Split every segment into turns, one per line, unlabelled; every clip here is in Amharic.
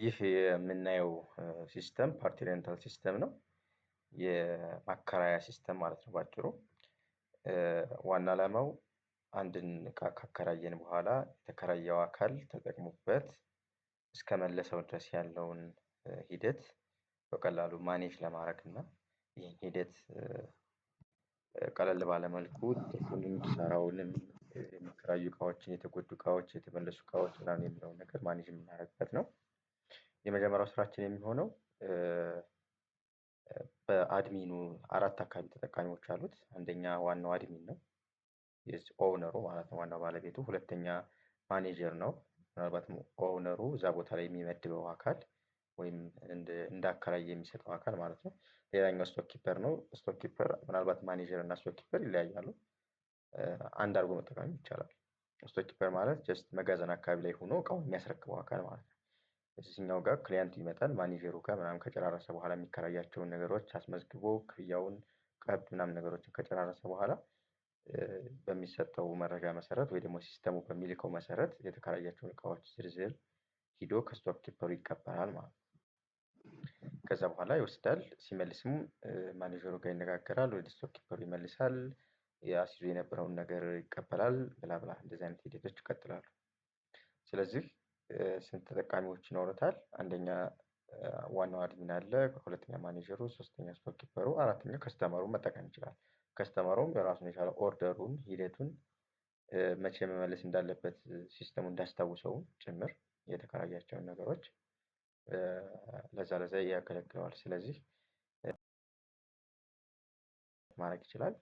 ይህ የምናየው ሲስተም ፓርቲ ሬንታል ሲስተም ነው። የማከራያ ሲስተም ማለት ነው ባጭሩ። ዋና ዓላማው አንድን እቃ ካከራየን በኋላ የተከራየው አካል ተጠቅሞበት እስከመለሰው ድረስ ያለውን ሂደት በቀላሉ ማኔጅ ለማድረግ እና ይህን ሂደት ቀለል ባለ መልኩ ትርፉንም ኪሳራውንም የሚከራዩ እቃዎችን፣ የተጎዱ እቃዎች፣ የተመለሱ እቃዎች ምናምን የሚለውን ነገር ማኔጅ የምናደርግበት ነው። የመጀመሪያው ስራችን የሚሆነው በአድሚኑ 4 አካባቢ ተጠቃሚዎች አሉት። አንደኛ ዋናው አድሚን ነው፣ ኦውነሩ ማለት ነው፣ ዋናው ባለቤቱ። ሁለተኛ ማኔጀር ነው፣ ምናልባትም ኦውነሩ እዛ ቦታ ላይ የሚመድበው አካል ወይም እንደ አከራይ የሚሰጠው አካል ማለት ነው። ሌላኛው ስቶክ ኪፐር ነው። ስቶክ ኪፐር ምናልባት ማኔጀር እና ስቶክ ኪፐር ይለያያሉ። አንድ አድርጎ መጠቀም ይቻላል። ስቶክ ኪፐር ማለት ጀስት መጋዘን አካባቢ ላይ ሆኖ እቃውን የሚያስረክበው አካል ማለት ነው። እዚህኛው ጋር ክሊያንቱ ይመጣል፣ ማኔጀሩ ጋር ምናምን ከጨራረሰ በኋላ የሚከራያቸውን ነገሮች አስመዝግቦ ክፍያውን ቀብድ ምናምን ነገሮችን ከጨራረሰ በኋላ በሚሰጠው መረጃ መሰረት ወይ ደግሞ ሲስተሙ በሚልከው መሰረት የተከራያቸውን እቃዎች ዝርዝር ሂዶ ከስቶክ ኪፐሩ ይቀበላል ማለት ነው። ከዛ በኋላ ይወስዳል። ሲመልስም ማኔጀሩ ጋር ይነጋገራል፣ ወደ ስቶክ ኪፐሩ ይመልሳል፣ አስይዞ የነበረውን ነገር ይቀበላል፣ ብላ ብላ እንደዚህ አይነት ሂደቶች ይቀጥላሉ። ስለዚህ ስንት ተጠቃሚዎች ይኖሩታል? አንደኛ ዋናው አድሚን አለ፣ ሁለተኛ ማኔጀሩ፣ ሶስተኛ ስቶክ ኪፐሩ፣ አራተኛ ከስተመሩ መጠቀም ይችላል። ከስተመሩም የራሱን የቻለ ኦርደሩን ሂደቱን መቼ መመለስ እንዳለበት ሲስተሙ እንዳስታውሰው ጭምር የተከራያቸውን ነገሮች ለዛ ያገለግለዋል። ስለዚህ ማድረግ ይችላል።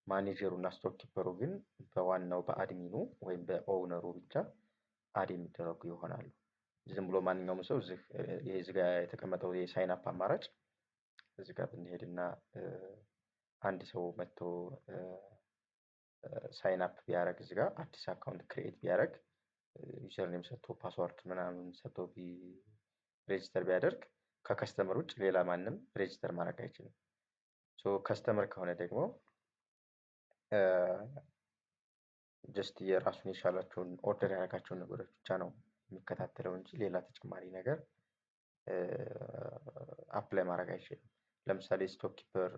ማኔጀሩ እና ስቶክ ኪፐሩ ግን በዋናው በአድሚኑ ወይም በኦውነሩ ብቻ አድ የሚደረጉ ይሆናሉ። ዝም ብሎ ማንኛውም ሰው እዚህ ጋር የተቀመጠው የሳይን አፕ አማራጭ እዚህ ጋር ብንሄድና አንድ ሰው መጥቶ ሳይን አፕ ቢያደርግ እዚህ ጋር አዲስ አካውንት ክሬኤት ቢያደርግ ዩዘር ኔም ሰጥቶ ፓስዋርድ ምናምን ሰጥቶ ሬጅስተር ቢያደርግ ከከስተመር ውጭ ሌላ ማንም ሬጅስተር ማድረግ አይችልም። ከስተመር ከሆነ ደግሞ ጀስት የራሱን የቻላቸውን ኦርደር ያደረጋቸውን ነገሮች ብቻ ነው የሚከታተለው እንጂ ሌላ ተጨማሪ ነገር አፕላይ ማድረግ አይችልም። ለምሳሌ ስቶክ ኪፐር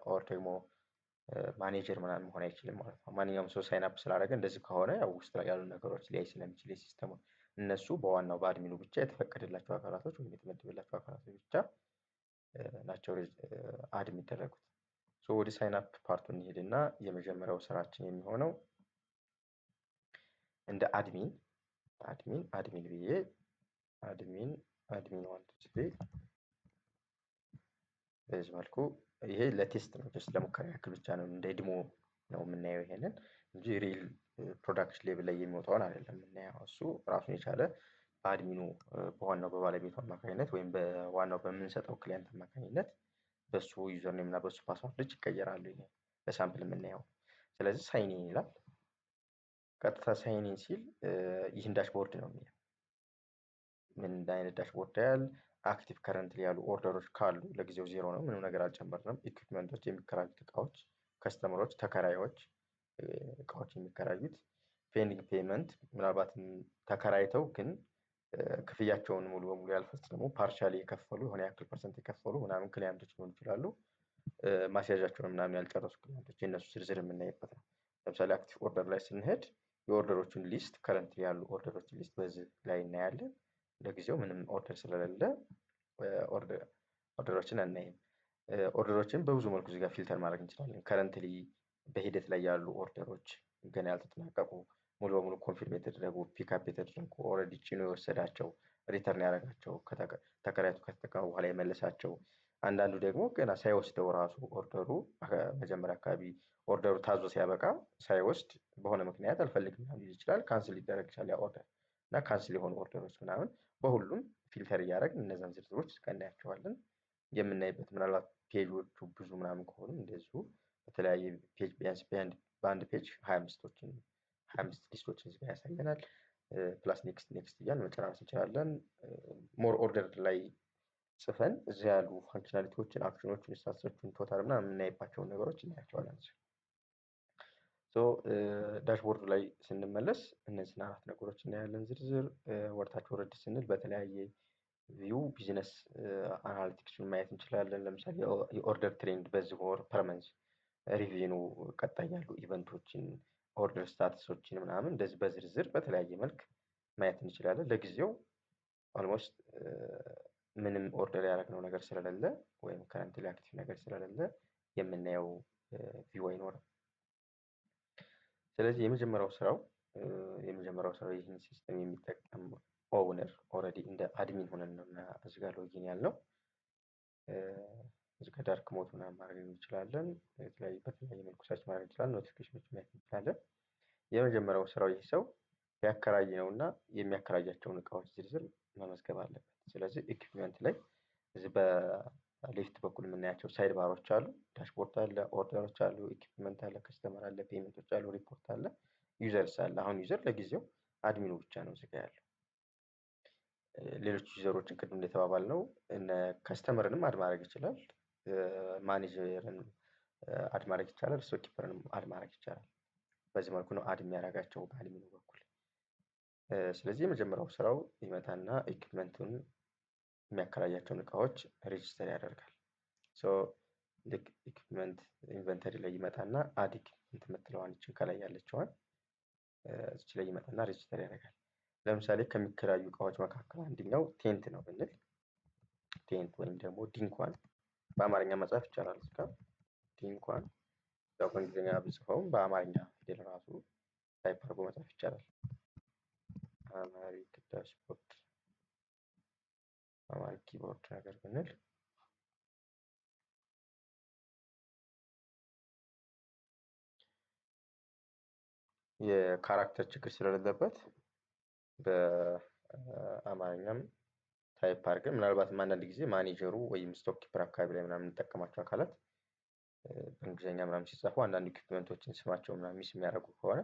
ኦር ደግሞ ማኔጀር ምናምን መሆን አይችልም ማለት ነው። ማንኛውም ሰው ሳይን አፕ ስላደረገ እንደዚህ ከሆነ ያው ውስጥ ላይ ያሉ ነገሮች ሊያይ ስለሚችል የሲስተሙ እነሱ በዋናው በአድሚኑ ብቻ የተፈቀደላቸው አካላቶች ወይም የተመደበላቸው አካላቶች ብቻ ናቸው አድ የሚደረጉት። ወደ ሳይን አፕ ፓርቱ እንሄድና የመጀመሪያው ስራችን የሚሆነው እንደ አድሚን ብዬ አድሚን ዋን ቱ ስሪ በዚህ መልኩ ይሄ ለቴስት ነው፣ ጀስት ለሙከራ ያክል ብቻ ነው፣ እንደ ዲሞ ነው የምናየው ይሄንን እንጂ ሪል ፕሮዳክሽን ሌቭል ላይ የሚወጣውን አይደለም የምናየው። እሱ ራሱን የቻለ በአድሚኑ በዋናው በባለቤቱ አማካኝነት ወይም በዋናው በምንሰጠው ክሊያንት አማካኝነት በሱ ዩዘር ኔም እና በሱ ፓስወርዶች ይቀየራሉ። ይሄ በሳምፕል የምናየው። ስለዚህ ሳይን ኢን ይላል። ቀጥታ ሳይን ኢን ሲል ይህን ዳሽቦርድ ነው የሚለው። ምን አይነት ዳሽቦርድ ያህል አክቲቭ ከረንትሊ ያሉ ኦርደሮች ካሉ ለጊዜው ዜሮ ነው፣ ምንም ነገር አልጨመርንም። ኢኩዊፕመንቶች፣ የሚከራዩት እቃዎች፣ ከስተመሮች፣ ተከራዮች እቃዎች የሚከራዩት፣ ፔንዲንግ ፔመንት ምናልባትም ተከራይተው ግን ክፍያቸውን ሙሉ በሙሉ ያልፈጸሙ ፓርሻሊ የከፈሉ የሆነ ያክል ፐርሰንት የከፈሉ ምናምን ክሊያንቶች ሊሆኑ ይችላሉ። ማስያዣቸውን ምናምን ያልጨረሱ ክሊያንቶች የእነሱ ዝርዝር የምናይበት ነው። ለምሳሌ አክቲቭ ኦርደር ላይ ስንሄድ የኦርደሮችን ሊስት ከረንትሊ ያሉ ኦርደሮችን ሊስት በዚህ ላይ እናያለን። ለጊዜው ምንም ኦርደር ስለሌለ ኦርደሮችን አናይም። ኦርደሮችን በብዙ መልኩ እዚህ ጋር ፊልተር ማድረግ እንችላለን። ከረንትሊ በሂደት ላይ ያሉ ኦርደሮች ገና ያልተጠናቀቁ ሙሉ በሙሉ ኮንፊርም የተደረጉ ፒክአፕ የተደረጉ ኦልሬዲ ጭኖ የወሰዳቸው ሪተርን ያደረጋቸው ተከራይቶ ከተጠቀሙ በኋላ የመለሳቸው፣ አንዳንዱ ደግሞ ገና ሳይወስደው ራሱ ኦርደሩ መጀመሪያ አካባቢ ኦርደሩ ታዞ ሲያበቃ ሳይወስድ በሆነ ምክንያት አልፈልግም ሊል ይችላል። ካንስል ሊደረግ ይችላል ያ ኦርደር እና ካንስል የሆኑ ኦርደሮች ምናምን በሁሉም ፊልተር እያደረግን እነዛን ዝርዝሮች እናያቸዋለን። የምናይበት ምናልባት ፔጆቹ ብዙ ምናምን ከሆኑ እንደዚሁ በተለያየ ፔጅ ቢያንስ በአንድ ፔጅ 25 ሊስቶችን እዚህ ጋር ያሳየናል። ፕላስ ኔክስት እያልን መጨረስ እንችላለን። ሞር ኦርደር ላይ ጽፈን እዚህ ያሉ ፋንክሽናሊቲዎችን፣ አክሽኖችን፣ ስታተሶችን፣ ቶታል ምናምን የምናይባቸውን ነገሮች እናያቸዋለን። ዳሽቦርዱ ላይ ስንመለስ እነዚህን 4 ነገሮች እናያለን ዝርዝር። ወደታች ወረድ ስንል በተለያየ ቪው ቢዝነስ አናሊቲክሱን ማየት እንችላለን። ለምሳሌ የኦርደር ትሬንድ በዚህ ወር ፐርመንዝ ሪቪኑ ቀጣይ ያሉ ኢቨንቶችን ኦርደር ስታተሶችን ምናምን እንደዚህ በዝርዝር በተለያየ መልክ ማየት እንችላለን። ለጊዜው ኦልሞስት ምንም ኦርደር ያደረግነው ነገር ስለሌለ ወይም ከረንትሊ አክቲቭ ነገር ስለሌለ የምናየው ቪው አይኖርም። ስለዚህ የመጀመሪያው ስራው ይህን ሲስተም የሚጠቀም ኦውነር ኦልሬዲ እንደ አድሚን ሆነን ነው እና እዚህ ጋር ሎጊን ያልነው እዚህ ጋር ዳርክ ሞድ ምናምን ማድረግ እንችላለን። በተለያየ መልኩ ሰርች ማድረግ እንችላለን። ኖቲፊኬሽኖች ማየት እንችላለን። የመጀመሪያው ስራው ይህ ሰው ያከራይ ነው እና የሚያከራያቸውን እቃዎች ዝርዝር መመዝገብ አለበት። ስለዚህ ኢኩዊፕመንት ላይ እዚህ በሌፍት በኩል የምናያቸው ሳይድ ባሮች አሉ። ዳሽቦርድ አለ፣ ኦርደሮች አሉ፣ ኢኩዊፕመንት አለ፣ ከስተመር አለ፣ ፔመንቶች አሉ፣ ሪፖርት አለ፣ ዩዘርስ አለ። አሁን ዩዘር ለጊዜው አድሚኑ ብቻ ነው እዚህ ጋር ያለው። ሌሎች ዩዘሮችን ቅድም እንደተባባል ነው እነ ከስተመርንም አድ ማድረግ ይችላል፣ ማኔጀርን አድ ማድረግ ይቻላል፣ ስቶክ ኪፐርንም አድ ማድረግ ይቻላል። በዚህ መልኩ ነው አድ የሚያደርጋቸው በአድሚኑ በኩል። ስለዚህ የመጀመሪያው ስራው ይመጣና ኢኩዊፕመንቱን የሚያከራያቸውን እቃዎች ሬጅስተር ያደርጋል። ልክ ኢኩዊፕመንት ኢንቨንተሪ ላይ ይመጣና አድ ኢኩዊፕመንት የምትለዋን ይችን ከላይ ያለችዋን እዚች ላይ ይመጣና ሬጅስተር ያደርጋል። ለምሳሌ ከሚከራዩ እቃዎች መካከል አንደኛው ቴንት ነው ብንል ቴንት ወይም ደግሞ ድንኳን በአማርኛ መጻፍ ይቻላል። እስከ ድንኳን ያው በእንግሊዝኛ ብጽፈውም በአማርኛ ፊደል ራሱ ታይፕ አድርጎ መጻፍ ይቻላል። አማሪክ ዳሽቦርድ አማሪክ ኪቦርድ ነገር ብንል የካራክተር ችግር ስለሌለበት በአማርኛም ታይፕ አድርገን ምናልባትም አንዳንድ ጊዜ ማኔጀሩ ወይም ስቶክ ኪፐር አካባቢ ላይ ምናምን የምንጠቀማቸው አካላት በእንግሊዝኛ ምናምን ሲጻፉ አንዳንድ ኢኩዊፕመንቶችን ስማቸው ምናምን ሚስ የሚያደርጉ ከሆነ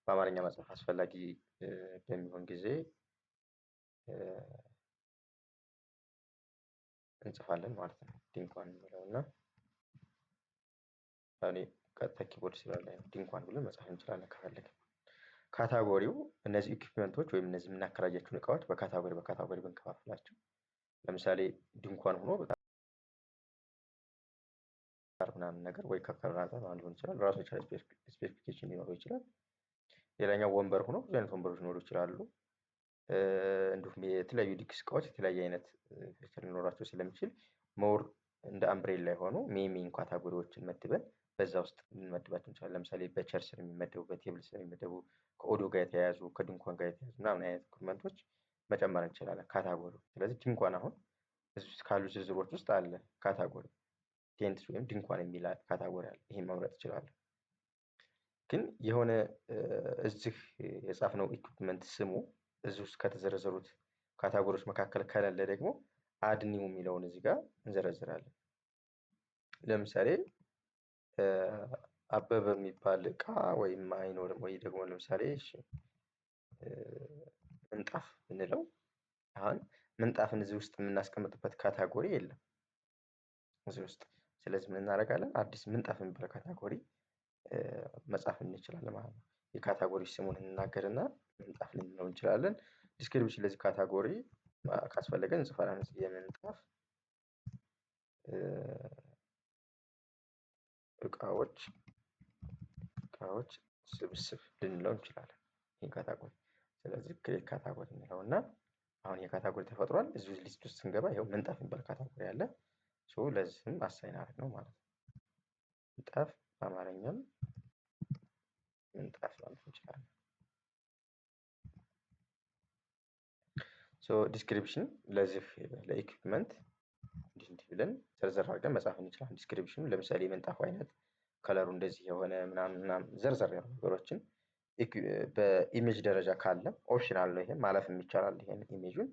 በአማርኛ መጻፍ አስፈላጊ በሚሆን ጊዜ እንጽፋለን ማለት ነው። ድንኳን የሚለው እና እኔ ቀጥታ ኪቦርድ ስላለ ድንኳን ብለን መጻፍ እንችላለን ከፈለግን። ካታጎሪው እነዚህ ኢኩዊፕመንቶች ወይም እነዚህ የምናከራያቸውን እቃዎች በካታጎሪ ብንከፋፍላቸው ለምሳሌ ድንኳን ሆኖ በጣም ምናምን ነገር ወይ ከከለር አንፃር ሊሆን ይችላል፣ ራሱ የቻለ ስፔሲፊኬሽን ሊኖረው ይችላል። ሌላኛው ወንበር ሆኖ ብዙ አይነት ወንበሮች ሊኖሩ ይችላሉ። እንዲሁም የተለያዩ ዲስክ እቃዎች የተለያየ አይነት ፊቸር ሊኖራቸው ስለሚችል ሞር እንደ አምብሬላ የሆኑ ሜን ካታጎሪዎችን መድበን በዛ ውስጥ ልንመድባቸው እንችላለን። ለምሳሌ በቸር ስር የሚመደቡ፣ በቴብል ስር የሚመደቡ፣ ከኦዲዮ ጋር የተያያዙ፣ ከድንኳን ጋር የተያያዙ ምናምን አይነት ኢኩዊፕመንቶች መጨመር እንችላለን ካታጎሪ። ስለዚህ ድንኳን አሁን እዚህ ውስጥ ካሉ ዝርዝሮች ውስጥ አለ ካታጎሪ ቴንት ወይም ድንኳን የሚል ካታጎሪ አለ። ይሄን መምረጥ እችላለሁ። ግን የሆነ እዚህ የጻፍነው ኢኩዊፕመንት ስሙ እዚህ ውስጥ ከተዘረዘሩት ካታጎሪዎች መካከል ከሌለ ደግሞ አድ ኒው የሚለውን እዚህ ጋር እንዘረዝራለን። ለምሳሌ አበበ የሚባል እቃ ወይም አይኖርም ወይ ደግሞ ለምሳሌ ምንጣፍ ብንለው አሁን ምንጣፍን እዚህ ውስጥ የምናስቀምጥበት ካታጎሪ የለም እዚህ ውስጥ። ስለዚህ ምን እናደርጋለን? አዲስ ምንጣፍ የሚባል ካታጎሪ መጻፍ እንችላለን ማለት ነው። የካታጎሪ ስሙን እንናገርና ምንጣፍ ልንለው እንችላለን። ዲስክሪፕሽን ለዚህ ካታጎሪ ካስፈለገን እንጽፋለን። የምንጣፍ እቃዎች ስብስብ ልንለው እንችላለን ይሄን ካታጎሪ። ስለዚህ ክሬት ካታጎሪ እንለውና አሁን የካታጎሪ ተፈጥሯል። እዚህ ሊስት ውስጥ ስንገባ ይኸው ምንጣፍ የሚባል ካታጎሪ አለ። ለዚህም አሳይን አድርግ ነው ማለት ነው። ምንጣፍ በአማርኛም ምንጣፍ ማለት እንችላለን። ዲስክሪፕሽን ለዚህ ለኢኩዊፕመንት እንዲህ ብለን ዘርዘር አድርገን መጻፍ እንችላለን። ዲስክሪፕሽኑ ለምሳሌ የምንጣፉ አይነት ከለሩ እንደዚህ የሆነ ምናምን ዘርዘር ያሉ ነገሮችን በኢሜጅ ደረጃ ካለ ኦፕሽናል ነው። ይሄን ማለፍ ይቻላል። ይሄን ኢሜጁን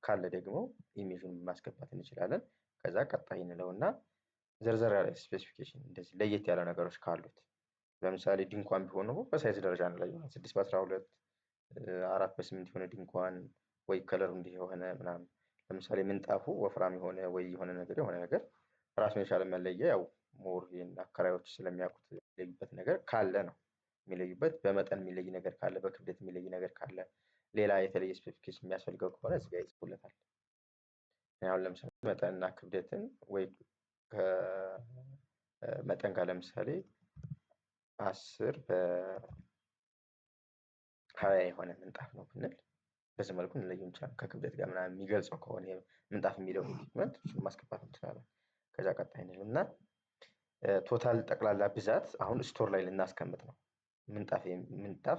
ካለ ደግሞ ኢሜጁን ማስገባት እንችላለን። ከዛ ቀጣይ እንለውና ዘርዘር ያለ ስፔሲፊኬሽን እንደዚህ ለየት ያለ ነገሮች ካሉት ለምሳሌ ድንኳን ቢሆን ነው በሳይዝ ደረጃ ነው ላይ 6x12 4x8 የሆነ ድንኳን ወይ ከለሩ እንዲህ የሆነ ምናምን። ለምሳሌ ምንጣፉ ወፍራም የሆነ ወይ የሆነ ነገር ራሱን የቻለ መለያ ያው ሞር አከራዮች ስለሚያውቁት የሚለዩበት ነገር ካለ ነው የሚለዩበት። በመጠን የሚለይ ነገር ካለ፣ በክብደት የሚለይ ነገር ካለ፣ ሌላ የተለየ ስፔሲፊኬሽን የሚያስፈልገው ከሆነ እዚህ ጋር ይጽፉለታል። አሁን ለምሳሌ መጠንና ክብደትን ወይ ከመጠን ጋር ለምሳሌ 10 በ20 የሆነ ምንጣፍ ነው ብንል በዚህ መልኩ እንለየው እንችላለን። ከክብደት ጋር ምናምን የሚገልጸው ከሆነ ምንጣፍ የሚለው ኢኩዊፕመንት እሱን ማስገባት እንችላለን። ከዛ ቀጣይ እንልና ቶታል ጠቅላላ ብዛት አሁን ስቶር ላይ ልናስቀምጥ ነው። ምንጣፍ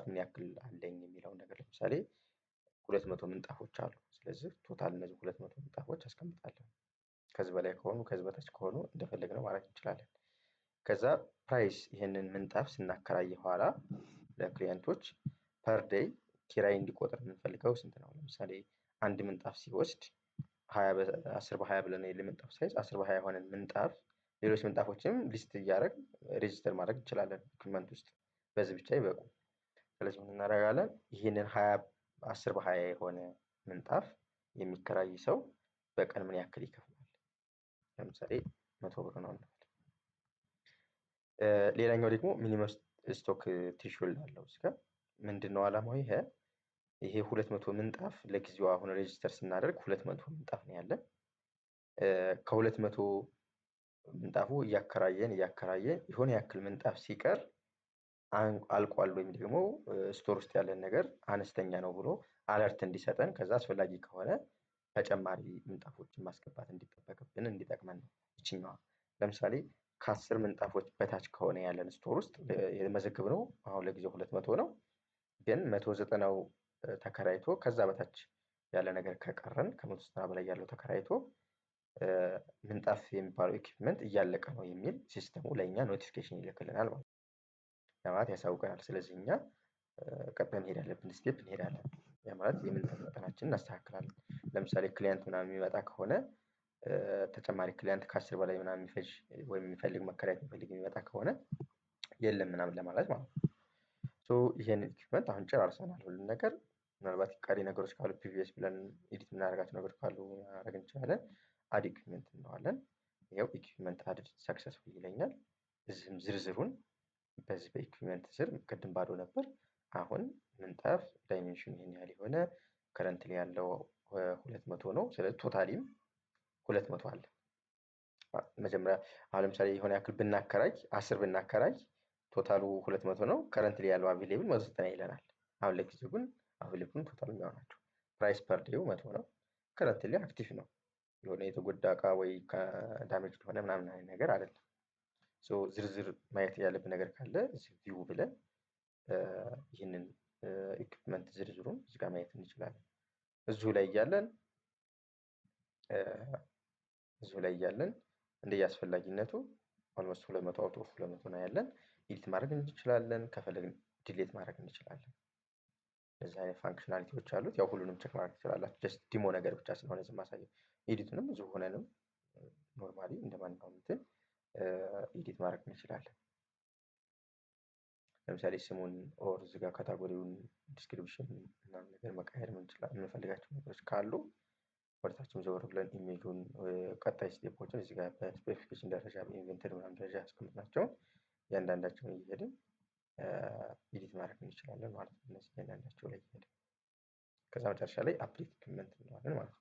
ምን ያክል አለኝ የሚለውን ነገር ለምሳሌ 200 ምንጣፎች አሉ። ስለዚህ ቶታል እነዚህ 200 ምንጣፎች አስቀምጣለሁ። ከዚህ በላይ ከሆኑ ከዚህ በታች ከሆኑ እንደፈለግነው ማድረግ እንችላለን። ከዛ ፕራይስ ይሄንን ምንጣፍ ስናከራይ በኋላ ለክሊየንቶች ፐር ዴይ ኪራይ እንዲቆጥር የምንፈልገው ስንት ነው? ለምሳሌ አንድ ምንጣፍ ሲወስድ 10 በ20 ብለን የምንጣፍ ሳይዝ 10 በ20 የሆነን ምንጣፍ ሌሎች ምንጣፎችንም ሊስት እያደረግን ሬጅስተር ማድረግ እንችላለን ኢኩዊፕመንት ውስጥ። በዚህ ብቻ ይበቁ። ስለዚህ ምን እናደርጋለን? ይህንን 10 በ20 የሆነ ምንጣፍ የሚከራይ ሰው በቀን ምን ያክል ይከፍላል? ለምሳሌ 100 ብር ነው እንበል። ሌላኛው ደግሞ ሚኒመም ስቶክ ትሬሾልድ አለው። እስከ ምንድነው ዓላማው? ይሄ 200 ምንጣፍ ለጊዜው አሁን ሬጅስተር ስናደርግ 200 ምንጣፍ ነው ያለን። ከ200 ምንጣፉ እያከራየን የሆነ ያክል ምንጣፍ ሲቀር አልቋል ወይም ደግሞ ስቶር ውስጥ ያለን ነገር አነስተኛ ነው ብሎ አለርት እንዲሰጠን፣ ከዛ አስፈላጊ ከሆነ ተጨማሪ ምንጣፎችን ማስገባት እንዲጠበቅብን እንዲጠቅመን ነው ይችኛዋ። ለምሳሌ ከ10 ምንጣፎች በታች ከሆነ ያለን ስቶር ውስጥ የመዘገብነው አሁን ለጊዜው 200 ነው። ግን 190ው ተከራይቶ ከዛ በታች ያለ ነገር ከቀረን ከ190 በላይ ያለው ተከራይቶ ምንጣፍ የሚባለው ኢኩዊፕመንት እያለቀ ነው የሚል ሲስተሙ ለእኛ ኖቲፊኬሽን ይልክልናል ማለት ነው። ማለት ያሳውቀናል። ስለዚህ እኛ ቀጣይ መሄድ ያለብን ስቴፕ እንሄዳለን። ያ ማለት የምንጣፍ መጠናችንን እናስተካክላለን። ለምሳሌ ክሊያንት ምናምን የሚመጣ ከሆነ ተጨማሪ ክሊያንት ከ10 በላይ ምናምን የሚፈጅ ወይም የሚፈልግ መከራየት የሚፈልግ የሚመጣ ከሆነ የለም ምናምን ለማለት ማለት ነው። ይሄን ኢኩዊፕመንት አሁን ጨራርሰናል ሁሉን ነገር። ምናልባት ቀሪ ነገሮች ካሉ ፕሪቪየስ ብለን ኤዲት የምናደርጋቸው ነገሮች ካሉ ማድረግ እንችላለን። አድ ኢኩዊፕመንት እንለዋለን። ይኸው ኢኩዊፕመንት አድድ ሰክሰስፉል ይለኛል። እዚህም ዝርዝሩን በዚህ በኢኩዊፕመንት ስር ቅድም ባዶ ነበር። አሁን ምንጣፍ ዳይሜንሽን ይሄን ያህል የሆነ ከረንትሊ ያለው 200 ነው። ስለዚህ ቶታሊም 200 አለ። መጀመሪያ አሁን ለምሳሌ የሆነ ያክል ብናከራይ 10 ብናከራይ ቶታሉ 200 ነው። ከረንትሊ ያለው አቬሌብል 190 ይለናል። አሁን ለጊዜው ግን አቬሌብሉን ቶታል የሚሆናቸው ፕራይስ ፐር ዴው 100 ነው። ከረንትሊ አክቲቭ ነው። የሆነ የተጎዳ እቃ ወይ ከዳሜጅ ሆነ ምናምን አይነት ነገር አይደለም። ዝርዝር ማየት ያለብን ነገር ካለ እዚህ ቪው ብለን ይህንን ኢኩዊፕመንት ዝርዝሩን እዚህ ጋር ማየት እንችላለን። እዚሁ ላይ እያለን እንደየአስፈላጊነቱ ኦልሞስት 200 አውት ኦፍ 200 ነው ያለን። ኤዲት ማድረግ እንችላለን። ከፈለግን ዲሌት ማድረግ እንችላለን። እንደዚህ አይነት ፋንክሽናሊቲዎች አሉት። ያው ሁሉንም ቼክ ማድረግ ትችላላችሁ። ጀስት ዲሞ ነገር ብቻ ስለሆነ እዚህ ማሳየው። ኤዲቱንም እዚሁ ሆነንም ኖርማሊ እንደማንኛውም እንትን ኤዲት ማድረግ እንችላለን። ለምሳሌ ስሙን ኦር እዚህ ጋር ካታጎሪውን ዲስክሪፕሽን ምናምን ነገር መቀየር የምንፈልጋቸው ነገሮች ካሉ ወደታችም ዘወር ብለን ኢሜጁን ቀጣይ ስቴፖችን እዚህ ጋር በስፔሲፊኬሽን ደረጃ በኢንቨንተሪ ምናምን ደረጃ ያስቀምጥናቸውን እያንዳንዳቸውን እየሄድን ኤዲት ማድረግ እንችላለን ማለት ነው። እነዚህ እያንዳንዳቸው ላይ እየሄድን ከዛ መጨረሻ ላይ አፕዴት ኢኩዊፕመንት እንለዋለን ማለት ነው።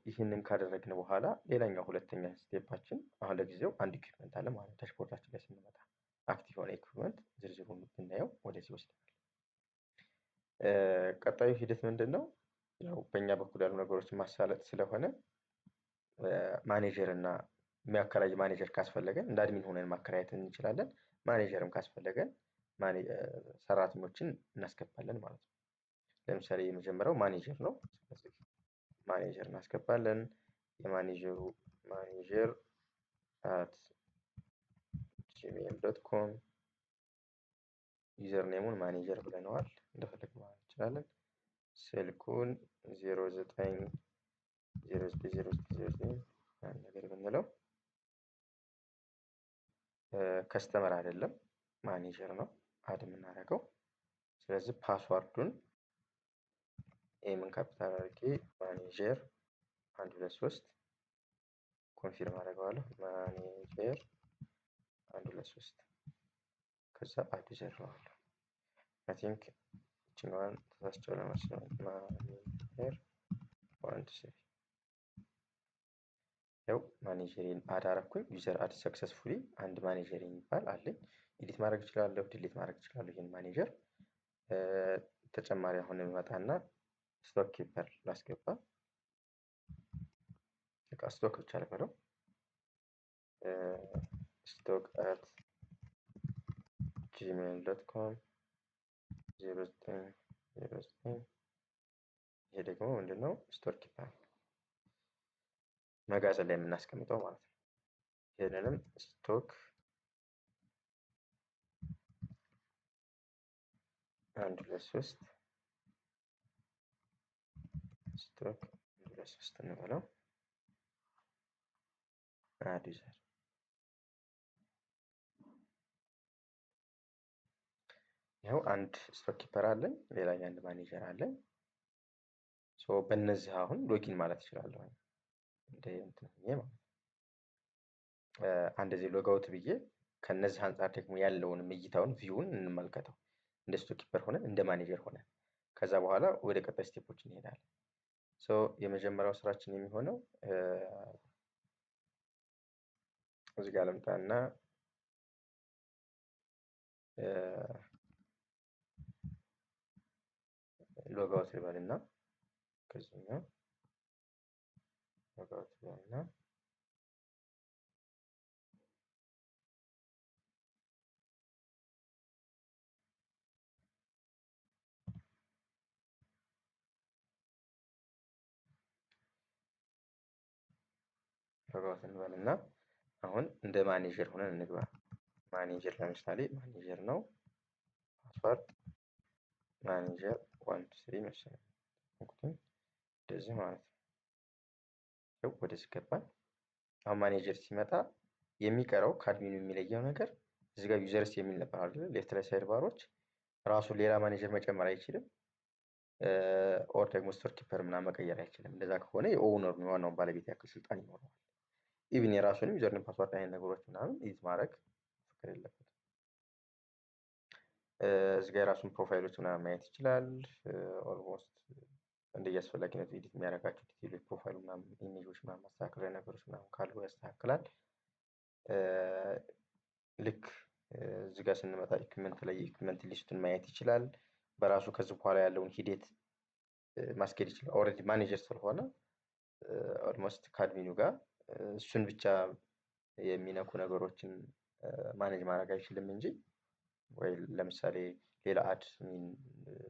ይህንን ካደረግን በኋላ ሌላኛው ሁለተኛ ስቴፓችን አሁን ለጊዜው አንድ ኢኩዊፕመንት አለ ማለት ነው። ዳሽቦርዳችን ላይ ስንመጣ አክቲቭ የሆነ ኢኩዊፕመንት ዝርዝሩን ብናየው ወደዚህ ይወስደናል። ቀጣዩ ሂደት ምንድን ነው? ያው በእኛ በኩል ያሉ ነገሮችን ማሳለጥ ስለሆነ ማኔጀር እና የሚያከራይ ማኔጀር ካስፈለገን እንደ አድሚን ሆነን ማከራየት እንችላለን። ማኔጀርም ካስፈለገን ሰራተኞችን እናስገባለን ማለት ነው። ለምሳሌ የመጀመሪያው ማኔጀር ነው። ማኔጀር እናስገባለን። የማኔጀሩ ማኔጀር @gmail.com ዩዘር ኔሙን ማኔጀር ብለነዋል። እንደፈለግ ማለት እንችላለን። ስልኩን 09090909 ነገር ብንለው ከስተመር አይደለም ማኔጀር ነው አድ የምናደርገው። ስለዚህ ፓስዋርዱን ኤምን ካፒታል አድርጌ ማኔጀር 123 ኮንፊርም አደርገዋለሁ። ማኔጀር 123 ከዛ አድ ዩዘር እለዋለሁ። አይ ቲንክ እችኛዋን ተሳስቼው ለመሰለኝ ማኔጀር 123 ያው ማኔጀሬን አድ አረኩኝ። ዩዘር አድ ሰክሰስፉሊ አንድ ማኔጀር የሚባል አለኝ። ኤዲት ማድረግ እችላለሁ፣ ዲሊት ማድረግ እችላለሁ ይህን ማኔጀር። ተጨማሪ አሁን እንመጣና ስቶክ ኪፐር ላስገባ። በቃ ስቶክ ብቻ ልበለው። ስቶክ አት gmail.com 0909። ይሄ ደግሞ ምንድነው? ስቶር ኪፐር መጋዘን ላይ የምናስቀምጠው ማለት ነው። ይሄንንም ስቶክ 123 ስቶክ 123 እንበለው። አድ ዩዘር ያው አንድ ስቶክ ኪፐር አለኝ፣ ሌላ አንድ ማኔጀር አለኝ። ሶ በእነዚህ አሁን ሎጊን ማለት እችላለሁ እንደ እንትን ማለት አንድ ጊዜ ሎግ አውት ብዬ ከነዚህ አንፃር ደግሞ ያለውን እይታውን ቪውን እንመልከተው። እንደ ስቶክ ኪፐር ሆነ እንደ ማኔጀር ሆነ ከዛ በኋላ ወደ ቀጣይ ስቴፖች እንሄዳለን። ሶ የመጀመሪያው ስራችን የሚሆነው እዚህ ጋር ልምጣና ሎግ አውት ልበልና ከዚህኛው ሎግ አውት ልበልና ሎግ አውት እንበልና አሁን እንደ ማኔጀር ሆነን እንግባ። ማኔጀር ለምሳሌ ማኔጀር ነው፣ ፓስወርድ ማኔጀር 1 2 3 መሰለኝ እንደዚህ ማለት ነው። ወደዚህ ገባን። አሁን ማኔጀር ሲመጣ የሚቀረው ከአድሚኑ የሚለየው ነገር እዚህ ጋር ዩዘርስ የሚል ነበር አይደል? ሌፍት ላይ ሳይድ ባሮች ራሱ ሌላ ማኔጀር መጨመር አይችልም። ኦር ደግሞ ስቶር ኪፐር ምናምን መቀየር አይችልም። እንደዛ ከሆነ የኦውነሩ የዋናውን ባለቤት ያክል ስልጣን ይኖረዋል። ኢቭን የራሱንም ዩዘርኔም ፓስወርድ አይነት ነገሮች ምናምን ኢዲት ማድረግ ፍቅር የለበትም። እዚህ ጋር የራሱን ፕሮፋይሎች ምናምን ማየት ይችላል። ኦልሞስት እንደየአስፈላጊነቱ ኤዲት የሚያደርጋቸው ዲቴይሎች ፕሮፋይሉ ምናምን ኢሜጆች ምናምን ማስተካከል ነገሮች ምናምን ካሉ ያስተካክላል። ልክ እዚህ ጋር ስንመጣ ኢኩመንት ላይ ኢኩመንት ሊስቱን ማየት ይችላል። በራሱ ከዚህ በኋላ ያለውን ሂደት ማስኬድ ይችላል። ኦልሬዲ ማኔጀር ስለሆነ ኦልሞስት ከአድሚኑ ጋር እሱን ብቻ የሚነኩ ነገሮችን ማኔጅ ማድረግ አይችልም እንጂ ወይ ለምሳሌ ሌላ አድሚን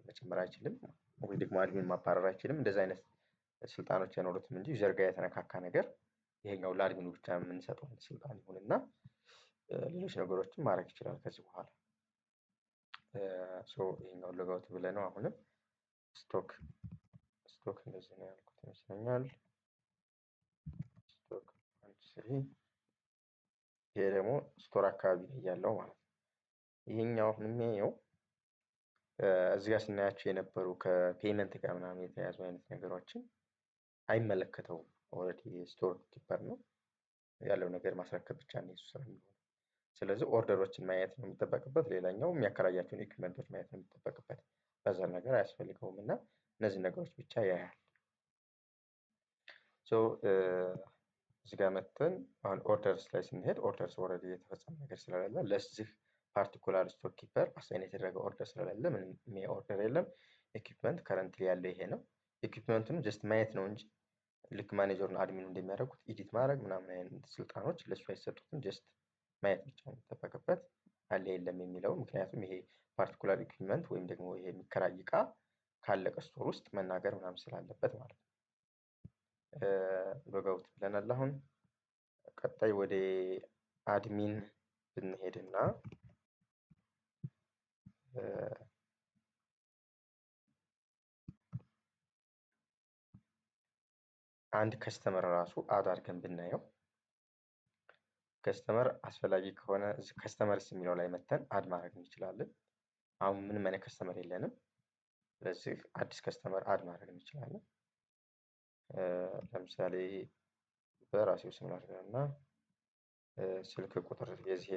መጨመር አይችልም፣ ወይ ደግሞ አድሚን ማባረር አይችልም። እንደዚህ አይነት ስልጣኖች አይኖሩትም እንጂ ዩዘር ጋር የተነካካ ነገር ይሄኛው ለአድሚኑ ብቻ የምንሰጠው ስልጣን ይሁንና ሌሎች ነገሮችን ማድረግ ይችላል ከዚህ በኋላ። ሶ ይሄኛው ሎግ አውት ብለነው አሁንም ስቶክ እንደዚህ ነው ያልኩት ይመስለኛል። ስቶክ 1 3 ይሄ ደግሞ ስቶር አካባቢ ላይ ያለው ማለት ነው። ይሄኛው የሚያየው እዚህ ጋር ስናያቸው የነበሩ ከፔመንት ጋር ምናምን የተያዙ አይነት ነገሮችን አይመለከተውም። ኦልሬዲ ስቶር ኪፐር ነው ያለው ነገር ማስረከብ ብቻ ነው የሱ ስራ የሚሆነው። ስለዚህ ኦርደሮችን ማየት ነው የሚጠበቅበት። ሌላኛው የሚያከራያቸውን ኢኩዊፕመንቶች ማየት ነው የሚጠበቅበት። በዛ ነገር አያስፈልገውም እና እነዚህ ነገሮች ብቻ ያያል። ሶ እዚህ ጋር መተን አሁን ኦርደርስ ላይ ስንሄድ ኦርደርስ ኦልሬዲ የተፈጸመ ነገር ስለሌለ ለዚህ ፓርቲኩላር ስቶክ ኪፐር አሳይን የተደረገ ኦርደር ስለሌለ ምንም ኦርደር የለም። ኢኩዊፕመንት ከረንትሊ ያለው ይሄ ነው። ኢኩዊፕመንቱን ጀስት ማየት ነው እንጂ ልክ ማኔጀሩን አድሚኑ እንደሚያደርጉት ኤዲት ማድረግ ምናምን አይነት ስልጣኖች ለሱ አይሰጡትም። ጀስት ማየት ብቻ ነው የሚጠበቅበት አለ የለም የሚለው። ምክንያቱም ይሄ ፓርቲኩላር ኢኩዊፕመንት ወይም ደግሞ ይሄ የሚከራይ እቃ ካለቀ ስቶር ውስጥ መናገር ምናምን ስላለበት ማለት ነው። ሎግ አውት ብለናል። አሁን ቀጣይ ወደ አድሚን ብንሄድና አንድ ከስተመር ራሱ አድ አድርገን ብናየው ከስተመር አስፈላጊ ከሆነ እዚህ ከስተመርስ የሚለው ላይ መተን አድ ማድረግ እንችላለን። አሁን ምንም አይነት ከስተመር የለንም። ስለዚህ አዲስ ከስተመር አድ ማድረግ እንችላለን። ለምሳሌ በራሴው ስም ላድርግና ስልክ ቁጥር የዚህ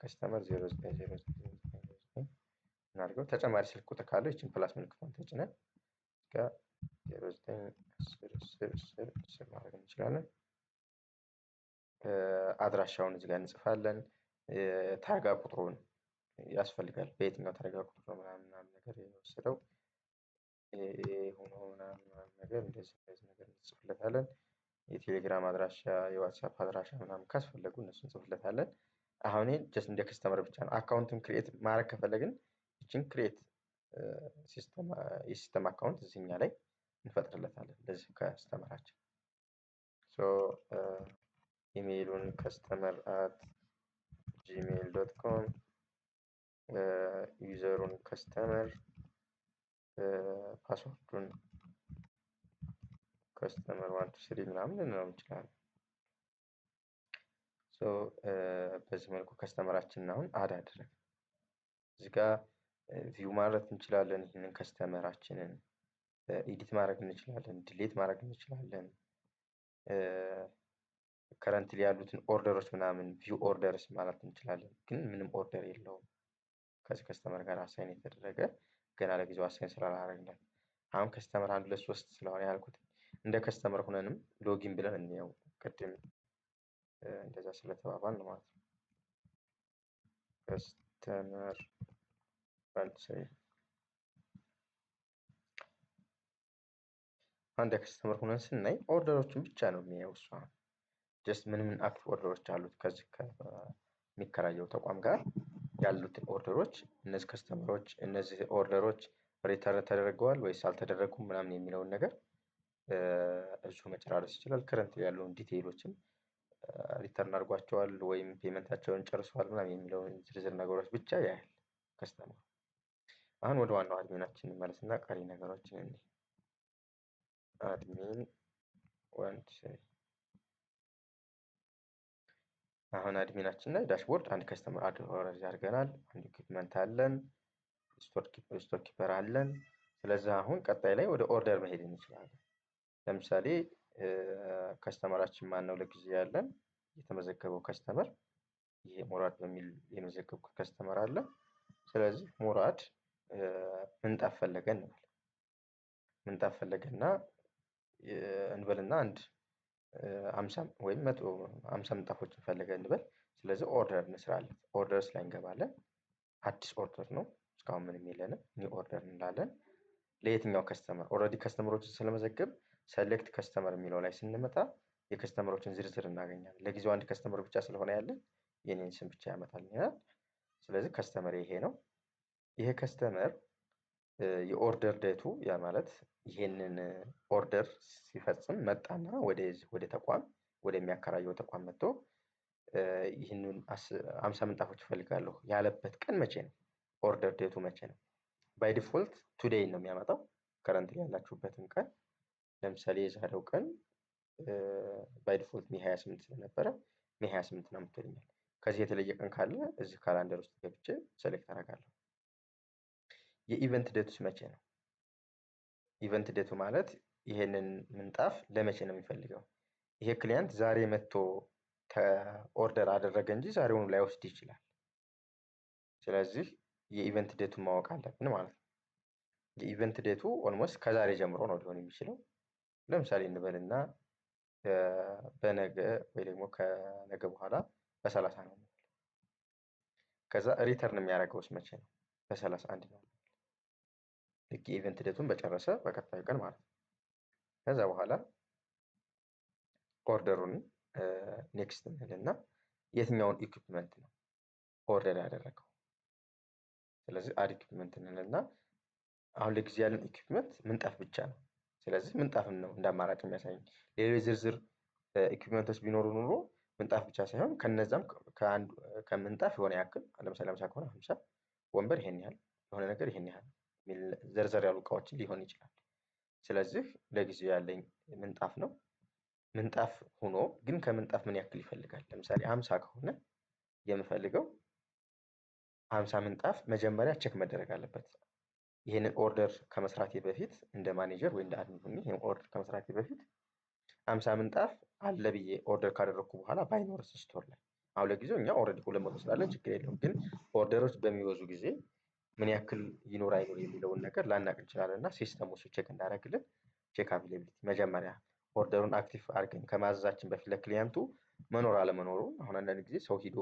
ከስተመር 0909 እናድርገው። ተጨማሪ ስልክ ቁጥር ካለው ይችን ፕላስ ምልክቷን ተጭነን እስከ 0910 10 10 ማድረግ እንችላለን። አድራሻውን እዚህ ጋር እንጽፋለን። ታርጋ ቁጥሩን ያስፈልጋል። በየትኛው ታርጋ ቁጥር ነው ምናምን ነገር የወሰደው ሆኖ ምናምን ነገር እንደዚህ ነገር እንጽፍለታለን። የቴሌግራም አድራሻ፣ የዋትስአፕ አድራሻ ምናምን ካስፈለጉ እነሱ እንጽፍለታለን። አሁን ይሄን ጀስት እንደ ከስተመር ብቻ ነው። አካውንትን ክሬት ማድረግ ከፈለግን ይችን ክሬት የሲስተም አካውንት እዚህኛ ላይ እንፈጥርለታለን ለዚህ ከስተመራችን። ሶ ኢሜይሉን customer@gmail.com ዩዘሩን ከስተመር ፓስወርዱን ከስተመር 123 ምናምን ልንለው እንችላለን። ሶ በዚህ መልኩ ከስተመራችንን አሁን አድ አደረግን። እዚህ ጋር ቪው ማድረግ እንችላለን። ይህንን ከስተመራችንን ኤዲት ማድረግ እንችላለን፣ ዲሌት ማድረግ እንችላለን። ከረንትሊ ያሉትን ኦርደሮች ምናምን ቪው ኦርደርስ ማለት እንችላለን። ግን ምንም ኦርደር የለውም ከዚህ ከስተመር ጋር አሳይን የተደረገ ገና ለጊዜው አሳይን ስላላደረግን። አሁን ከስተመር 1 2 3 ስለሆነ ያልኩት እንደ ከስተመር ሆነንም ሎጊን ብለን እንየው። ቅድም እንደዛ ስለተባባልን ማለት ነው። ከስተመር አንድ ከስተመር ሆነን ስናይ ኦርደሮችን ብቻ ነው የሚያየው እሷ። ጀስት ምን አክቲቭ ኦርደሮች አሉት ከዚህ ከሚከራየው ተቋም ጋር ያሉትን ኦርደሮች፣ እነዚህ ከስተመሮች እነዚህ ኦርደሮች ሪተርን ተደርገዋል ወይስ አልተደረጉም ምናምን የሚለውን ነገር እዚሁ መጨራረስ ይችላል። ከረንት ያለውን ዲቴይሎችን ሪተርን አድርጓቸዋል ወይም ፔመንታቸውን ጨርሰዋል ምናምን የሚለውን ዝርዝር ነገሮች ብቻ ያያል ከስተመሩ። አሁን ወደ ዋናው አድሚናችን እንመለስና ቀሪ ነገሮችን እንይ። አድሚን 1 አሁን አድሚናችን ላይ ዳሽቦርድ አንድ ከስተመር አድ አድርገናል። አንድ ኢኩዊፕመንት አለን፣ ስቶር ኪፐር አለን። ስለዚህ አሁን ቀጣይ ላይ ወደ ኦርደር መሄድ እንችላለን። ለምሳሌ ከስተመራችን ማን ነው ለጊዜ ያለን የተመዘገበው ከስተመር ይሄ ሙራድ በሚል የመዘገብኩት ከስተመር አለ። ስለዚህ ሙራድ ምንጣፍ ፈለገ እንበል። ምንጣፍ ፈለገና እንበልና አንድ 50 ወይም 150 ምንጣፎችን ፈለገ እንበል። ስለዚህ ኦርደር እንስራለን። ኦርደርስ ላይ እንገባለን። አዲስ ኦርደር ነው፣ እስካሁን ምንም የለንም። ኒው ኦርደር እንላለን። ለየትኛው ከስተመር ኦልሬዲ ከስተመሮችን ስለመዘገብ ሰሌክት ከስተመር የሚለው ላይ ስንመጣ የከስተመሮችን ዝርዝር እናገኛለን። ለጊዜው አንድ ከስተመር ብቻ ስለሆነ ያለን የኔን ስም ብቻ ያመጣልኛል። ስለዚህ ከስተመር ይሄ ነው። ይሄ ከስተመር የኦርደር ዴቱ ያ ማለት ይሄንን ኦርደር ሲፈጽም መጣና ወደ ተቋም ወደሚያከራየው ተቋም መጥቶ ይህንን 50 ምንጣፎች እፈልጋለሁ ያለበት ቀን መቼ ነው? ኦርደር ዴቱ መቼ ነው? ባይ ዲፎልት ቱዴይ ነው የሚያመጣው፣ ከረንትሊ ያላችሁበትን ቀን። ለምሳሌ የዛሬው ቀን ባይ ዲፎልት ሜይ 28 ስለነበረ ሜይ 28 ነው የምትልኛል። ከዚህ የተለየ ቀን ካለ እዚህ ካላንደር ውስጥ ገብቼ ሴሌክት አደርጋለሁ። የኢቨንት ዴቱስ መቼ ነው? ኢቨንት ዴቱ ማለት ይሄንን ምንጣፍ ለመቼ ነው የሚፈልገው? ይሄ ክሊያንት ዛሬ መጥቶ ኦርደር አደረገ እንጂ ዛሬውኑ ላይወስድ ይችላል። ስለዚህ የኢቨንት ዴቱን ማወቅ አለብን ማለት ነው። የኢቨንት ዴቱ ኦልሞስት ከዛሬ ጀምሮ ነው ሊሆን የሚችለው። ለምሳሌ እንበልና በነገ ወይ ደግሞ ከነገ በኋላ በ30 ነው። ከዛ ሪተርን የሚያደርገውስ መቼ ነው? በ31 ነው። ልክ የኢቨንት ዴቱን በጨረሰ በቀጣዩ ቀን ማለት ነው። ከዛ በኋላ ኦርደሩን ኔክስት እንልና የትኛውን ኢኩዊፕመንት ነው ኦርደር ያደረገው። ስለዚህ አድ ኢኩዊፕመንት እንልና አሁን ለጊዜ ያለን ኢኩዊፕመንት ምንጣፍ ብቻ ነው። ስለዚህ ምንጣፍን ነው እንዳማራጭ የሚያሳይ። ሌሎች ዝርዝር ኢኩዊፕመንቶች ቢኖሩ ኑሮ ምንጣፍ ብቻ ሳይሆን ከነዛም ከምንጣፍ የሆነ ያክል ለምሳሌ 50 ከሆነ 50 ወንበር ይሄን ያህል የሆነ ነገር ይሄን ያህል የሚል ዘርዘር ያሉ እቃዎችን ሊሆን ይችላል። ስለዚህ ለጊዜው ያለኝ ምንጣፍ ነው። ምንጣፍ ሆኖ ግን ከምንጣፍ ምን ያክል ይፈልጋል? ለምሳሌ 50 ከሆነ የምፈልገው 50 ምንጣፍ መጀመሪያ ቼክ መደረግ አለበት። ይሄንን ኦርደር ከመስራቴ በፊት እንደ ማኔጀር ወይ እንደ አድሚን ሆኜ ይሄን ኦርደር ከመስራቴ በፊት 50 ምንጣፍ አለ ብዬ ኦርደር ካደረኩ በኋላ ባይኖርስ ስቶር ላይ አሁን ለጊዜው እኛ ኦልሬዲ 200 ስላለን ችግር የለውም። ግን ኦርደሮች በሚበዙ ጊዜ ምን ያክል ይኖር አይኖር የሚለውን ነገር ላናቅ እንችላለን እና ሲስተሙ እሱ ቼክ እንዳደረግልን ቼክ አቬይላቢሊቲ መጀመሪያ ኦርደሩን አክቲቭ አድርገን ከማዘዛችን በፊት ለክሊያንቱ መኖር አለመኖሩ አሁን አንዳንድ ጊዜ ሰው ሂዶ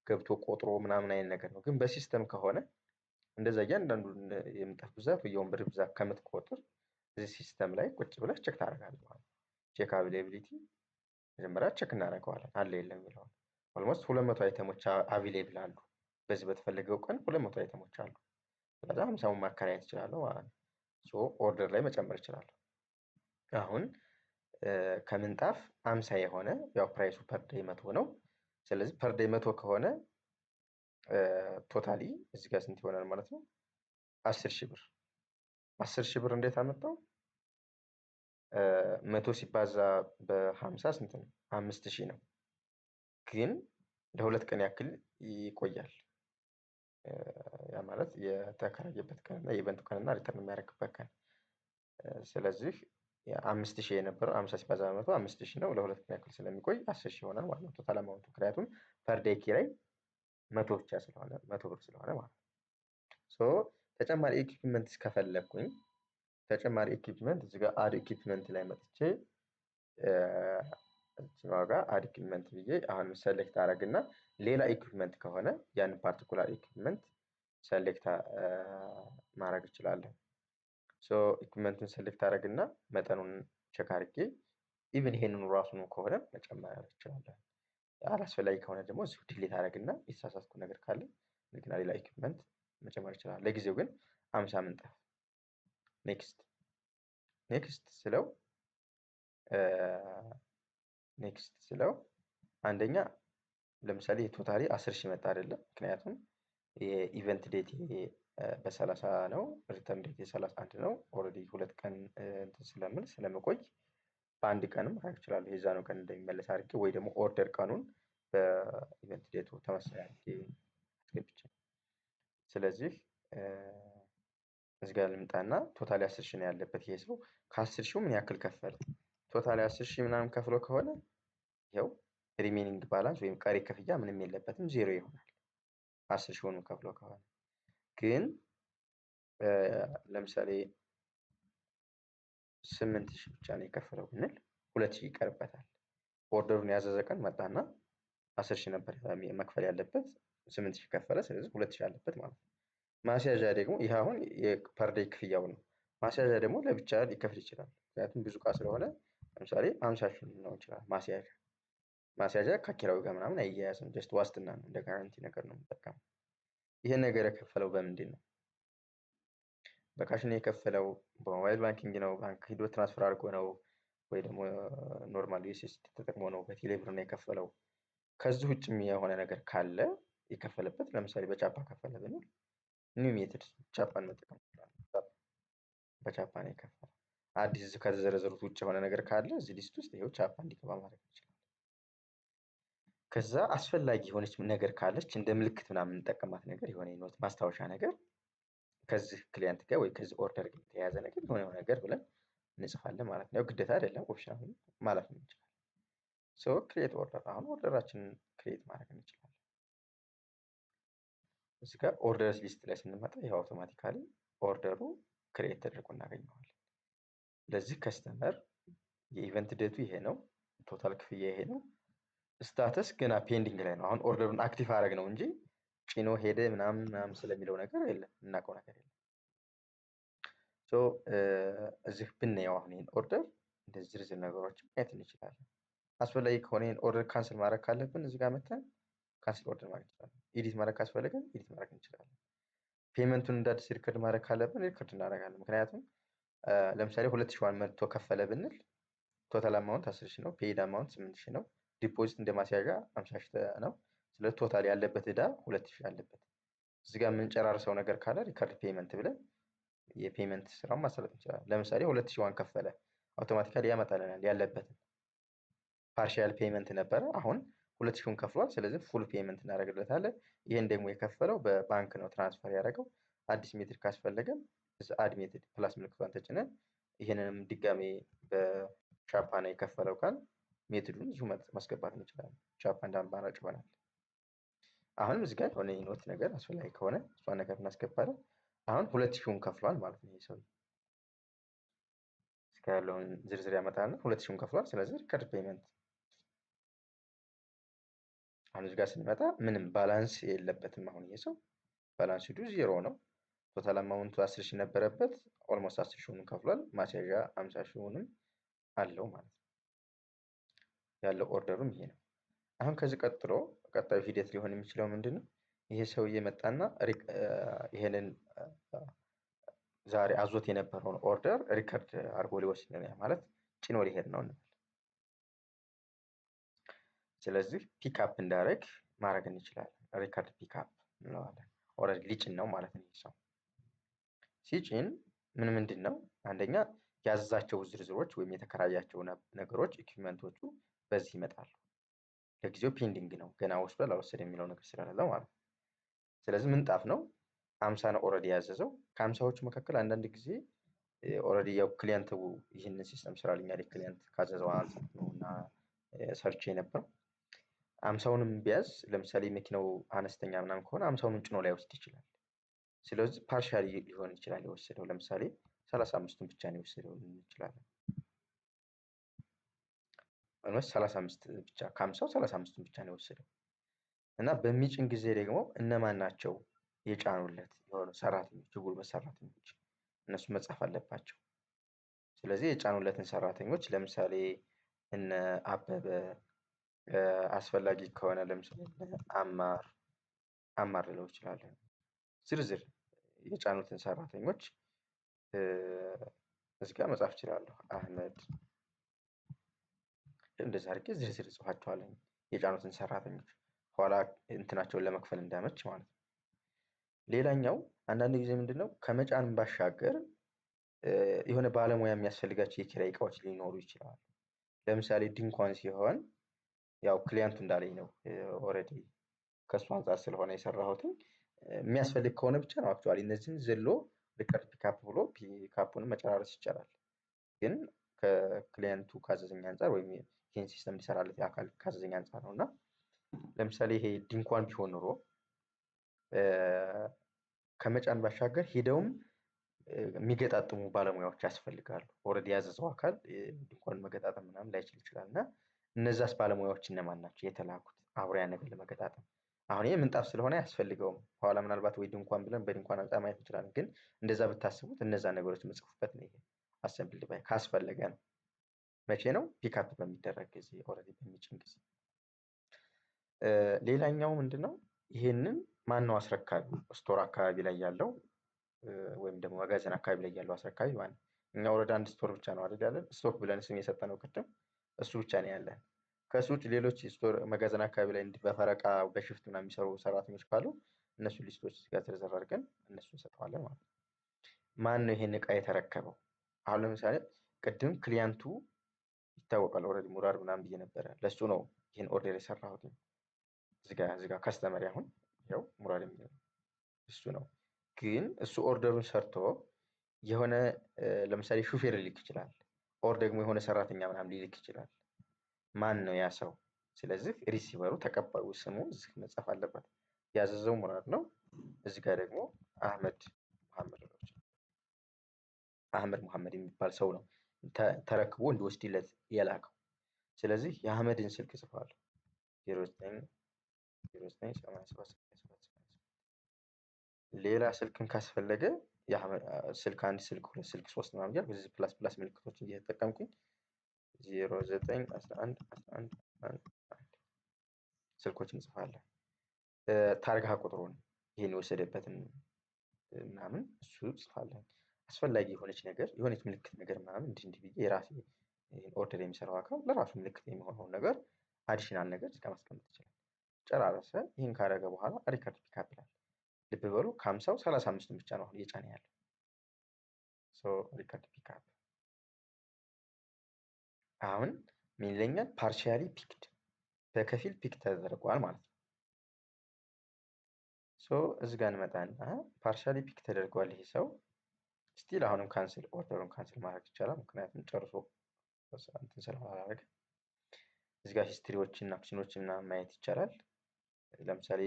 ገብቶ ቆጥሮ ምናምን አይነት ነገር ነው። ግን በሲስተም ከሆነ እንደዛ እያንዳንዱን የምንጣፍ ብዛት ወይ የወንበር ብዛት ከምትቆጥር እዚህ ሲስተም ላይ ቁጭ ብለህ ቼክ ታደርጋለህ ማለት ነው። ቼክ አቬሌቢሊቲ መጀመሪያ ቼክ እናደርገዋለን አለ የለም የሚለውን። ኦልሞስት 200 አይተሞች አቬሌብል አሉ። በዚህ በተፈለገው ቀን 200 አይተሞች አሉ። ስለዚህ 50ውን ማከራየት እችላለሁ ማለት ነው። ሶ ኦርደር ላይ መጨመር እችላለሁ። አሁን ከምንጣፍ 50 የሆነ ያው ፕራይሱ ፐር ዴይ 100 ነው። ስለዚህ ፐር ዴይ 100 ከሆነ ቶታሊ እዚህ ጋር ስንት ይሆናል ማለት ነው? 10,000 ብር። 10,000 ብር እንዴት አመጣው? 100 ሲባዛ በ50 ስንት ነው? 5,000 ነው። ግን ለሁለት ቀን ያክል ይቆያል። ያ ማለት የተከራየበት ቀን እና የኢቨንቱ ቀን እና ሪተርን የሚያደርግበት ቀን። ስለዚህ 5,000 የነበረው 50 ሲባዛ በመቶ 5,000 ነው። ለሁለት ቀን ያክል ስለሚቆይ 10,000 ይሆናል ማለት ነው ቶታል አማውንቱ። ምክንያቱም ፐር ዴይ ኪራይ 100 ብቻ ስለሆነ 100 ብር ስለሆነ ማለት ነው። ሶ ተጨማሪ ኢኩዊፕመንት ከፈለኩኝ ተጨማሪ ኢኩዊፕመንት እዚህ ጋር አድ ኢኩዊፕመንት ላይ መጥቼ እዚህ ዋጋ አድ ኢኩዊፕመንት ብዬ አሁን ሰሌክት አደርግና ሌላ ኢኩዊፕመንት ከሆነ ያን ፓርቲኩላር ኢኩዊፕመንት ሰሌክት ማድረግ እችላለሁ። ሶ ኢኩዊፕመንቱን ሰሌክት አደርግና መጠኑን ቼክ አድርጌ ኢቭን ይሄንን ራሱን ከሆነ መጨመር እችላለሁ። አላስፈላጊ ከሆነ ደግሞ እዚሁ ዲሊት አደርግና የተሳሳትኩ ነገር ካለ እንደገና ሌላ ኢኩዊፕመንት መጨመር እችላለሁ። ለጊዜው ግን 50 ምንጣፍ ኔክስት ስለው አንደኛ ለምሳሌ ቶታሊ 10,000 መጣ አይደለም። ምክንያቱም የኢቨንት ዴት በ30 ነው፣ ሪተርን ዴት 31 ነው። ኦልሬዲ ሁለት ቀን እንትን ስለምቆይ በአንድ ቀንም ማድረግ እችላለሁ። የዛኑ ቀን እንደሚመለስ አድርጌ ወይ ደግሞ ኦርደር ቀኑን በኢቨንት ዴቱ ተመሳሳይ አድርጌ አስገብቼ ስለዚህ እዚህ ጋር ልምጣና ቶታሊ 10,000 ነው ያለበት ይሄ ሰው። ከ10,000 ምን ያክል ከፈለ? ቶታሊ 10,000 ምናምን ከፍሎ ከሆነ ይኸው ሪሜኒንግ ባላንስ ወይም ቀሪ ክፍያ ምንም የለበትም፣ ዜሮ ይሆናል። 10,000 ከፍሎ ከሆነ ግን ለምሳሌ 8,000 ብቻ ነው የከፈለው ብንል 2,000 ይቀርበታል። ኦርደሩን ያዘዘ ቀን መጣና 10,000 ነበር መክፈል ያለበት፣ 8,000 ከፈለ። ስለዚህ 2,000 አለበት ማለት ነው። ማስያዣ ደግሞ ይህ አሁን የፐር ዴይ ክፍያው ነው። ማስያዣ ደግሞ ለብቻ ሊከፍል ይችላል። ምክንያቱም ብዙ እቃ ስለሆነ ለምሳሌ 50,000 ሊሆን ይችላል ማስያዣ ከኪራዩ ጋር ምናምን አያያዝም። ጀስት ዋስትና ነው፣ እንደ ጋራንቲ ነገር ነው የምጠቀመው። ይሄን ነገር የከፈለው በምንድን ነው? በካሽ ነው የከፈለው? በሞባይል ባንኪንግ ነው? ባንክ ሂዶ ትራንስፈር አድርጎ ነው? ወይ ደግሞ ኖርማል ዩኤስኤስዲ ተጠቅሞ ነው? በቴሌብር ነው የከፈለው? ከዚህ ውጭ የሆነ ነገር ካለ የከፈለበት ለምሳሌ በቻፓ ከፈለ ብንል ኒው ሜትድ ቻፓን መጠቀም ይችላል። በቻፓ ነው የከፈለው። አዲስ ከተዘረዘሩት ውጭ የሆነ ነገር ካለ እዚህ ሊስት ውስጥ ይሄው ቻፓ እንዲገባ ማድረግ ይችላል። ከዛ አስፈላጊ የሆነች ነገር ካለች እንደ ምልክት ምናምን የምንጠቀማት ነገር የሆነ ኖት ማስታወሻ ነገር ከዚህ ክሊያንት ጋር ወይ ከዚህ ኦርደር ጋር የተያያዘ ነገር የሆነ ነገር ብለን እንጽፋለን ማለት ነው። ግዴታ አይደለም፣ ኦፕሽናል ማለት ነው እንችላለን። ሶ ክሬት ኦርደር፣ አሁን ኦርደራችንን ክሬት ማድረግ እንችላለን። እዚህ ጋር ኦርደርስ ሊስት ላይ ስንመጣ ይሄ አውቶማቲካሊ ኦርደሩ ክሬት ተደርጎ እናገኘዋለን። ለዚህ ከስተመር የኢቨንት ዴቱ ይሄ ነው፣ ቶታል ክፍያ ይሄ ነው፣ ስታተስ ገና ፔንዲንግ ላይ ነው። አሁን ኦርደሩን አክቲቭ አደረግ ነው እንጂ ጭኖ ሄደ ምናምን ስለሚለው ነገር የለም፣ እናውቀው ነገር የለም። ሶ እዚህ ብናየው አሁን ይሄን ኦርደር እንደዚህ ዝርዝር ነገሮችን ማየት እንችላለን። አስፈላጊ ከሆነ ይሄን ኦርደር ካንስል ማድረግ ካለብን እዚህ ጋር መተን ካንስል ኦርደር ማድረግ እንችላለን። ኤዲት ማድረግ ካስፈለገን ኤዲት ማድረግ እንችላለን። ፔመንቱን እንደ አዲስ ሪከርድ ማድረግ ካለብን ሪከርድ እናደርጋለን። ምክንያቱም ለምሳሌ 2,000 መጥቶ ከፈለ ብንል ቶታል አማውንት 10,000 ነው፣ ፔይድ አማውንት 8,000 ነው፣ ዲፖዚት እንደ ማስያዣ 50,000 ነው። ስለዚህ ቶታል ያለበት ዕዳ 2,000 አለበት። እዚህ ጋር የምንጨራርሰው ነገር ካለ ሪከርድ ፔመንት ብለን የፔመንት ስራውን ማሰራት እንችላለን። ለምሳሌ 2,000 ከፈለ አውቶማቲካሊ ያመጣልናል ያለበትን። ፓርሻል ፔመንት ነበረ፣ አሁን 2,000 ከፍሏል። ስለዚህ ፉል ፔመንት እናደርግለታለን። ይህን ደግሞ የከፈለው በባንክ ነው ትራንስፈር ያደረገው። አዲስ ሜትድ ካስፈለገን አድ ሜትድ ፕላስ ምልክቷን ተጭነን ይህንንም ድጋሜ በቻፓ ነው የከፈለው ካል ሜትዱን እዚሁ ማስገባት እንችላለን። ቻፓ እንደ አማራጭ ይሆናል። አሁንም እዚህ ጋር የሆነ ኖት ነገር አስፈላጊ ከሆነ እሷን ነገር እናስገባለን። አሁን 2,000 ከፍሏል ማለት ነው ይሄ ሰው። እስከ ያለውን ዝርዝር ያመጣልና 2000 ከፍሏል። ስለዚህ ሪከርድ ፔመንት። አሁን እዚህ ጋር ስንመጣ ምንም ባላንስ የለበትም። አሁን ይሄ ሰው ባላንስ ሺቱ ዜሮ ነው። ቶታል አማውንቱ 10,000 ነበረበት። ኦልሞስት 10,000 ከፍሏል። ማስያዣ 50,000ንም አለው ማለት ነው። ያለው ኦርደሩም ይሄ ነው። አሁን ከዚህ ቀጥሎ ቀጣዩ ሂደት ሊሆን የሚችለው ምንድነው? ይሄ ሰውዬ መጣና ይሄንን ዛሬ አዞት የነበረውን ኦርደር ሪከርድ አድርጎ ሊወስድ ነው ማለት ጭኖ ሊሄድ ነው እንበል። ስለዚህ ፒክአፕ እንዳደረግ ማድረግ እንችላለን። ሪከርድ ፒክአፕ እንለዋለን። ኦልሬዲ ሊጭን ነው ማለት ነው። ሰው ሲጭን ምንድን ነው? አንደኛ ያዘዛቸው ዝርዝሮች ወይም የተከራያቸው ነገሮች ኢኩዊፕመንቶቹ በዚህ ይመጣሉ። ለጊዜው ፔንዲንግ ነው፣ ገና ወስዷል አልወሰደም የሚለው ነገር ስለሌለ ማለት ነው። ስለዚህ ምንጣፍ ነው 50 ነው ኦልሬዲ ያዘዘው። ከ50ዎቹ መካከል አንዳንድ ጊዜ ኦልሬዲ ያው ክሊየንት ይህንን ሲስተም ስራልኛል ክሊየንት ካዘዘው አንፃር ነው እና ሰርች የነበረው 50ውንም ቢያዝ ለምሳሌ መኪናው አነስተኛ ምናምን ከሆነ 50ውን ጭኖ ላይ ወስድ ይችላል። ስለዚህ ፓርሻሊ ሊሆን ይችላል የወሰደው። ለምሳሌ 35ቱን ብቻ ነው የወሰደው እንችላለን። ወይስ 35 ብቻ ከ50 35ቱን ብቻ ነው የወሰደው። እና በሚጭን ጊዜ ደግሞ እነማን ናቸው የጫኑለት የሆኑ ሰራተኞች፣ የጉልበት ሰራተኞች እነሱ መጻፍ አለባቸው። ስለዚህ የጫኑለትን ሰራተኞች ለምሳሌ እነ አበበ፣ አስፈላጊ ከሆነ ለምሳሌ አማር ልለው ይችላል። ዝርዝር የጫኑትን ሰራተኞች እዚህ ጋር መጻፍ እችላለሁ። አህመድ እንደዛ አድርጌ ዝርዝር ጽፋቸዋለሁ የጫኑትን ሰራተኞች ኋላ እንትናቸውን ለመክፈል እንዳመች ማለት ነው። ሌላኛው አንዳንድ ጊዜ ምንድነው ከመጫን ባሻገር የሆነ ባለሙያ የሚያስፈልጋቸው የኪራይ እቃዎች ሊኖሩ ይችላሉ። ለምሳሌ ድንኳን ሲሆን ያው ክሊያንቱ እንዳለኝ ነው ኦልሬዲ ከሱ አንፃር ስለሆነ የሰራሁት የሚያስፈልግ ከሆነ ብቻ ነው አክቹአሊ እነዚህን ዘሎ ሪከርድ ፒክአፕ ብሎ ፒክአፑን መጨራረስ ይቻላል። ግን ከክሊያንቱ ካዘዘኝ አንፃር ወይም ይሄን ሲስተም እንዲሰራለት አካል ካዘዘኝ አንፃር ነውና ለምሳሌ ይሄ ድንኳን ቢሆን ኖሮ ከመጫን ባሻገር ሄደውም የሚገጣጥሙ ባለሙያዎች ያስፈልጋሉ። ኦልሬዲ ያዘዘው አካል ድንኳን መገጣጠም ምናምን ላይችል ይችላል እና እነዛስ ባለሙያዎች እነማን ናቸው የተላኩት አብሮ ያን ነገር ለመገጣጠም? አሁን ይሄ ምንጣፍ ስለሆነ አያስፈልገውም። ኋላ ምናልባት ወይ ድንኳን ብለን በድንኳን አንፃር ማየት እንችላለን። ግን እንደዛ ብታስቡት እነዛ ነገሮች የምጽፉበት ነው። ይሄ አሰምብል ባይ ካስፈለገ ነው። መቼ ነው? ፒክአፕ በሚደረግ ጊዜ ኦልሬዲ በሚጭን ጊዜ። ሌላኛው ምንድነው? ይሄንን ማነው አስረካቢ? ስቶር አካባቢ ላይ ያለው ወይም ደግሞ መጋዘን አካባቢ ላይ ያለው አስረካቢ ማለት ነው። እኛ ኦልሬዲ አንድ ስቶር ብቻ ነው አይደል ያለን? ስቶክ ብለን ስም የሰጠነው ቅድም እሱ ብቻ ነው ያለን። ከሱ ውጭ ሌሎች ስቶር መጋዘን አካባቢ ላይ በፈረቃ በሽፍት ምናምን የሚሰሩ ሰራተኞች ካሉ እነሱ ሊስቶች ጋር ዝርዝር አድርገን እነሱን እንሰጠዋለን ማለት ነው። ማን ነው ይሄን እቃ የተረከበው? አሁን ለምሳሌ ቅድም ክሊያንቱ ይታወቃል ኦልሬዲ ሙራድ ምናምን ብዬ ነበረ። ለሱ ነው ይሄን ኦርደር የሰራሁት። እዚህ ጋር ከስተመር አሁን ያው ሙራድ የሚለው እሱ ነው። ግን እሱ ኦርደሩን ሰርቶ የሆነ ለምሳሌ ሹፌር ሊልክ ይችላል። ኦር ደግሞ የሆነ ሰራተኛ ምናምን ሊልክ ይችላል። ማን ነው ያ ሰው? ስለዚህ ሪሲቨሩ ተቀባዩ ስሙ እዚህ መጻፍ አለበት። ያዘዘው ሙራድ ነው። እዚህ ጋር ደግሞ አህመድ መሐመድ የሚባል ሰው ነው ተረክቦ እንዲወስድለት የላከው። ስለዚህ የአህመድን ስልክ ጽፏል 0987 ሌላ ስልክን ካስፈለገ ስልክ አንድ ስልክ ሁለት ስልክ ሶስት ምናምን እያልኩ በዚህ ፕላስ ፕላስ ምልክቶችን እየተጠቀምኩኝ 091111 ስልኮችን እንጽፋለን። ታርጋ ቁጥሩን ይሄን የወሰደበትን ምናምን እሱ ጽፋለን። አስፈላጊ የሆነች ነገር የሆነች ምልክት ነገር ምናምን እንዲህ ብዬ የራሴ ኦርደር የሚሰራው አካል ለራሱ ምልክት የሚሆነውን ነገር አዲሽናል ነገር እስከ ማስቀመጥ ይችላል። ጨራረሰ። ይህን ካደረገ በኋላ ሪከርድ ፒክአፕ ይላል። ልብ በሉ ከ50ው 35ቱን ብቻ ነው አሁን እየጫነ ያለው። ሪከርድ ፒክአፕ አሁን ምን ይለኛል? ፓርሻሊ ፒክድ በከፊል ፒክ ተደርጓል ማለት ነው። እዚህ ጋር እንመጣና ፓርሻሊ ፒክ ተደርጓል ይሄ ሰው ስቲል አሁንም ካንስል ኦርደሩን ካንስል ማድረግ ይቻላል። ምክንያቱም ጨርሶ እንትን ስላላደረገ እዚህ ጋር ሂስትሪዎችን አክሽኖችን ምናምን ማየት ይቻላል። ለምሳሌ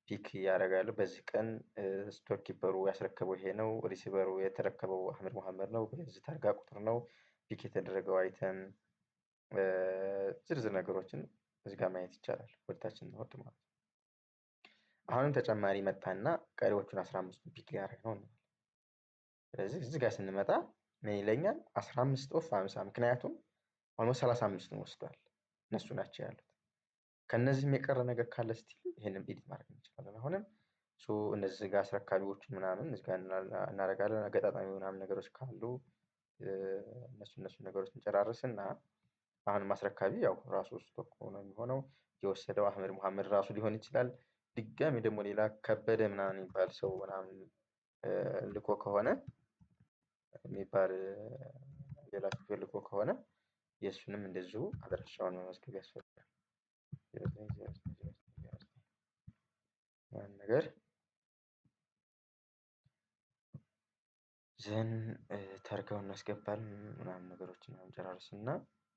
ፒክ ያደርጋሉ። በዚህ ቀን ስቶር ኪፐሩ ያስረከበው ይሄ ነው። ሪሲቨሩ የተረከበው አህመድ መሐመድ ነው። በዚህ ታርጋ ቁጥር ነው። ፒክ የተደረገው አይተም ዝርዝር ነገሮችን እዚህ ጋር ማየት ይቻላል። ወደታችን እንወርድ ማለት ነው። አሁንም ተጨማሪ መጣና ቀሪዎቹን 15 ፒክ ሊያደርግ ነው እንላለን። ስለዚህ እዚህ ጋር ስንመጣ ምን ይለኛል? 15 ኦፍ 50 ምክንያቱም ኦልሞስት 35 ወስዷል። እነሱ ናቸው ያሉት። ከነዚህም የቀረ ነገር ካለ ስቲል ይሄንን ኤዲት ማድረግ እንችላለን። አሁንም እነዚህ ጋር አስረካቢዎች ምናምን እዚህ ጋር እናደርጋለን። አገጣጣሚ ምናምን ነገሮች ካሉ እነሱ ነገሮች እንጨራርስና አሁን ማስረካቢ ያው ራሱ ስቶክ ነው የሚሆነው። የወሰደው አህመድ መሐመድ ራሱ ሊሆን ይችላል። ድጋሚ ደግሞ ሌላ ከበደ ምናምን የሚባል ሰው ምናምን ልኮ ከሆነ የሚባል ሌላ ሹፌር ልኮ ከሆነ የእሱንም እንደዚሁ አድራሻውን መመዝገብ ያስፈልጋል። ያን ነገር ዘን ታርጋውን እናስገባለን ምናምን ነገሮችን እንጨራርስና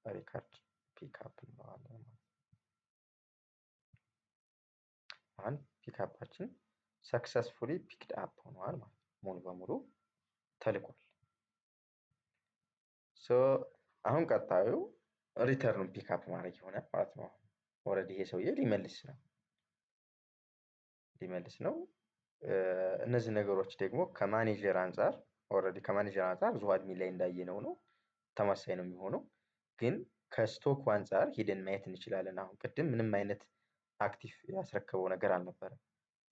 ሪካርድ ፒክአፕ እንለዋለን ማለት ነው። አሁን ፒክአፓችን ሰክሰስፉሊ ፒክድ አፕ ሆኗል ማለት ነው። ሙሉ በሙሉ ተልቋል። አሁን ቀጣዩ ሪተርን ፒክአፕ ማድረግ ይሆናል ማለት ነው። ኦልሬዲ ይሄ ሰውዬ ሊመልስ ነው። እነዚህ ነገሮች ደግሞ ከማኔጀር አንፃር ኦልሬዲ ከማኔጀር አንፃር ብዙ አድሚን ላይ እንዳየነው ነው ተመሳሳይ ነው የሚሆነው። ግን ከስቶክ አንፃር ሂደን ማየት እንችላለን። አሁን ቅድም ምንም አይነት አክቲቭ ያስረከበው ነገር አልነበረም።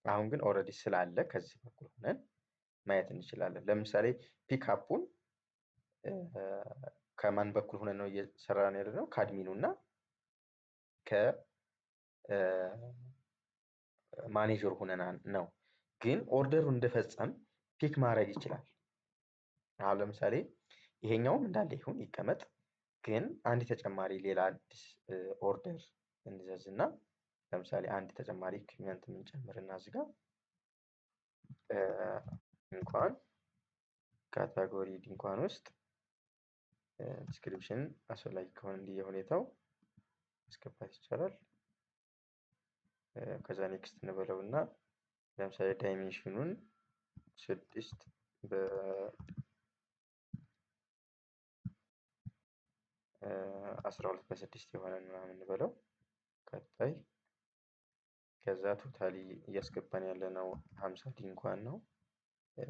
አሁን ግን ኦልሬዲ ስላለ ከዚህ በኩል ሆነን ማየት እንችላለን። ለምሳሌ ፒክአፑን ከማን በኩል ሆነን ነው እየሰራን ያለነው? ከአድሚኑ እና ከማኔጀር ሆነን ነው። ግን ኦርደሩ እንደፈጸም ፒክ ማድረግ ይችላል። አሁን ለምሳሌ ይሄኛውም እንዳለ ይሁን ይቀመጥ፣ ግን አንድ ተጨማሪ ሌላ አዲስ ኦርደር እንዘዝና ለምሳሌ አንድ ተጨማሪ ኢኩዊፕመንት እንጨምርና እዚህ ጋር ድንኳን ካታጎሪ ድንኳን ውስጥ ዲስክሪፕሽን አስፈላጊ ከሆነ እንደየሁኔታው ማስገባት ይቻላል። ከዛ ኔክስት እንበለውና ለምሳሌ ዳይሜንሽኑን 6 በ12 በ6 የሆነ ምናምን እንበለው። ቀጣይ ከዛ ቶታሊ እያስገባን ያለነው 50 ድንኳን ነው።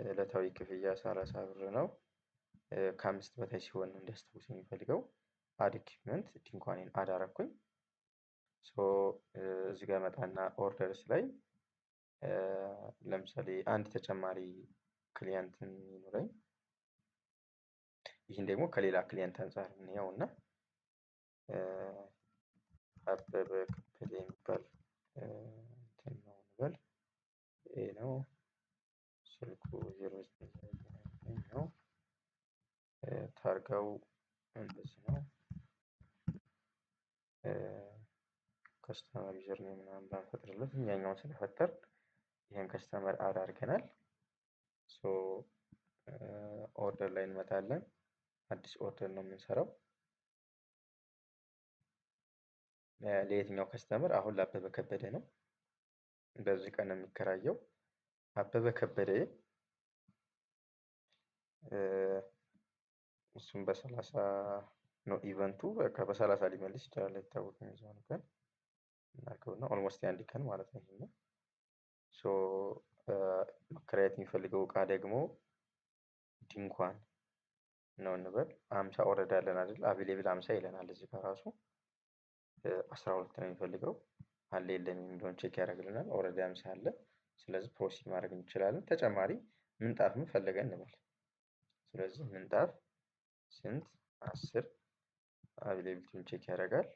ዕለታዊ ክፍያ 30 ብር ነው። ከ5 በታች ሲሆን እንዲያስታውስ የሚፈልገው አድ ኢኩዊፕመንት ድንኳኔን አድ አደረኩኝ። እዚህ ጋር መጣና ኦርደርስ ላይ ለምሳሌ አንድ ተጨማሪ ክሊየንት ይኖረኝ። ይህን ደግሞ ከሌላ ክሊየንት አንፃር እንየውና አበበ ከበደ የሚባል እንትን ነው እንበል። ይሄ ነው ስልኩ 09 ነው። ታርጋው እንደዚህ ነው። ከስተመር ዩዘር ኔም ምናምን ባንፈጥርለት እኛኛውን ስለፈጠር ይሄን ከስተመር አድ አድርገናል። ኦርደር ላይ እንመጣለን። አዲስ ኦርደር ነው የምንሰራው። ለየትኛው ከስተመር? አሁን ለአበበ ከበደ ነው። በዚህ ቀን ነው የሚከራየው። አበበ ከበደ እሱም በ30 ነው ኢቨንቱ። በቃ በ30 ሊመልስ ይችላል አይታወቅም። የዛኑ ቀን እናድርገውና ኦልሞስት የአንድ ቀን ማለት ነው ይሄኛው። መከራየት የሚፈልገው እቃ ደግሞ ድንኳን ነው እንበል። 50 ኦርደር ያለን አይደል? አቬሌብል 50 ይለናል እዚህ ጋር ራሱ 12 ነው የሚፈልገው። አለ የለም የሚለውን ቼክ ያደርግልናል። ኦልሬዲ 50 አለ። ስለዚህ ፕሮሲድ ማድረግ እንችላለን። ተጨማሪ ምንጣፍም ፈለገ እንበል። ስለዚህ ምንጣፍ ስንት? 10 አቬሌቢሊቲውን ቼክ ያደርጋል።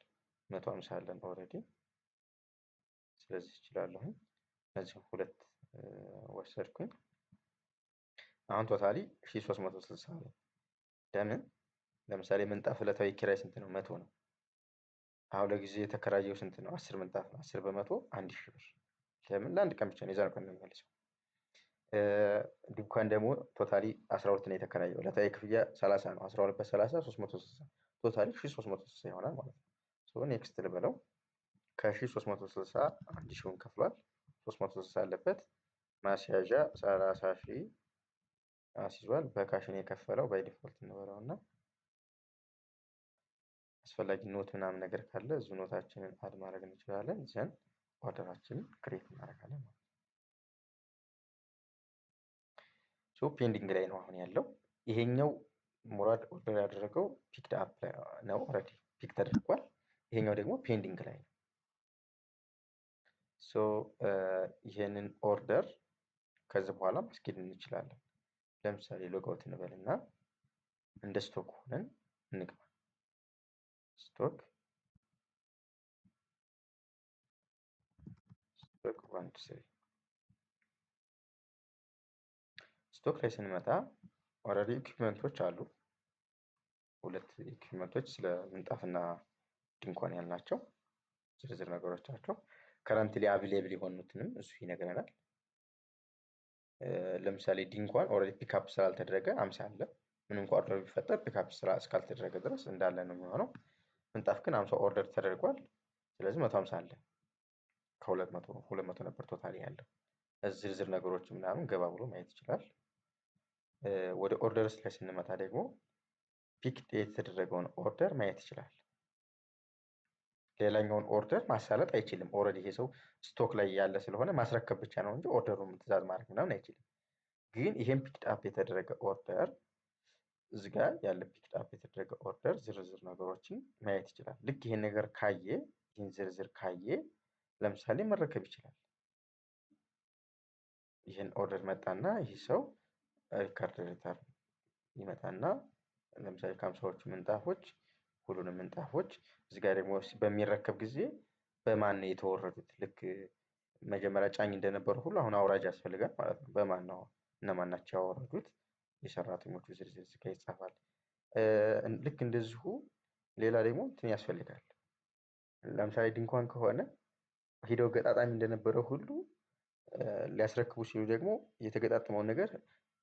150 አለን ኦልሬዲ። ስለዚህ እችላለሁ እነዚህ ሁለት ወሰድኩኝ። አሁን ቶታሊ 1360 ነው። ለምን? ለምሳሌ ምንጣፍ ዕለታዊ ኪራይ ስንት ነው? 100 ነው። አሁን ለጊዜ የተከራየው ስንት ነው? 10 ምንጣፍ ነው። 10 በመቶ 1000 ብር። ለምን? ለአንድ ቀን ብቻ ነው። የዛን ቀን ነው የሚመልሰው። ድንኳን ደግሞ ቶታሊ 12 ነው የተከራየው። ዕለታዊ ክፍያ 30 ነው። 12 በ30 360 ቶታሊ 1360 ይሆናል ማለት ነው። ኔክስት ልበለው። ከ1360 1000ውን ከፍሏል። 360 አለበት። ማስያዣ 30,000 አስይዟል። በካሽ ነው የከፈለው ባይ ዲፎልት እንበለውና አስፈላጊ ኖት ምናምን ነገር ካለ እዚሁ ኖታችንን አድ ማድረግ እንችላለን። ዘን ኦርደራችንን ክሬት እናደርጋለን ማለት ነው። ሶ ፔንዲንግ ላይ ነው አሁን ያለው። ይሄኛው ሙራድ ኦርደር ያደረገው ፒክድ አፕ ነው፣ ኦልሬዲ ፒክ ተደርጓል። ይሄኛው ደግሞ ፔንዲንግ ላይ ነው። ሶ ይሄንን ኦርደር ከዚህ በኋላ ማስኬድ እንችላለን። ለምሳሌ ሎጋውት እንበልና እንደ ስቶክ ሆነን እንግባ። ስቶክ 1 2 3 ስቶክ ላይ ስንመጣ ኦልሬዲ ኢኩዊፕመንቶች አሉ። ሁለት ኢኩዊፕመንቶች ስለ ምንጣፍና ድንኳን ያልናቸው ዝርዝር ነገሮቻቸው ከረንትሊ አቬሌብል የሆኑትንም እሱ ይነግረናል። ለምሳሌ ድንኳን ኦልሬዲ ፒክአፕ ስላልተደረገ 50 አለ። ምን እንኳን ኦርደር ቢፈጠር ፒክአፕ እስካልተደረገ ድረስ እንዳለ ነው የሚሆነው። ምንጣፍ ግን 50 ኦርደር ተደርጓል። ስለዚህ 150 አለ። ከ200 200 ነበር ቶታሊ ያለው። ዝርዝር ነገሮች ምናምን ገባ ብሎ ማየት ይችላል። ወደ ኦርደርስ ላይ ስንመጣ ደግሞ ፒክ የተደረገውን ኦርደር ማየት ይችላል። ሌላኛውን ኦርደር ማሳለጥ አይችልም። ኦልሬዲ ይሄ ሰው ስቶክ ላይ ያለ ስለሆነ ማስረከብ ብቻ ነው እንጂ ኦርደሩን ትዕዛዝ ማድረግ ምናምን አይችልም። ግን ይሄን ፒክድ አፕ የተደረገ ኦርደር እዚህ ጋር ያለ ፒክድ አፕ የተደረገ ኦርደር ዝርዝር ነገሮችን ማየት ይችላል። ልክ ይሄን ነገር ካየ፣ ይሄን ዝርዝር ካየ ለምሳሌ መረከብ ይችላል። ይሄን ኦርደር መጣና ይህ ሰው ሪከርድ ሪተርን ይመጣና ለምሳሌ ከ50ዎቹ ምንጣፎች ሁሉንም ምንጣፎች እዚህ ጋር ደግሞ በሚረከብ ጊዜ በማን ነው የተወረዱት? ልክ መጀመሪያ ጫኝ እንደነበረው ሁሉ አሁን አውራጅ ያስፈልጋል ማለት ነው። በማን ነው እነማን ናቸው ያወረዱት? የሰራተኞቹ ዝርዝር እዚህ ጋር ይጻፋል። ልክ እንደዚሁ ሌላ ደግሞ እንትን ያስፈልጋል። ለምሳሌ ድንኳን ከሆነ ሂደው ገጣጣሚ እንደነበረው ሁሉ ሊያስረክቡ ሲሉ ደግሞ የተገጣጠመውን ነገር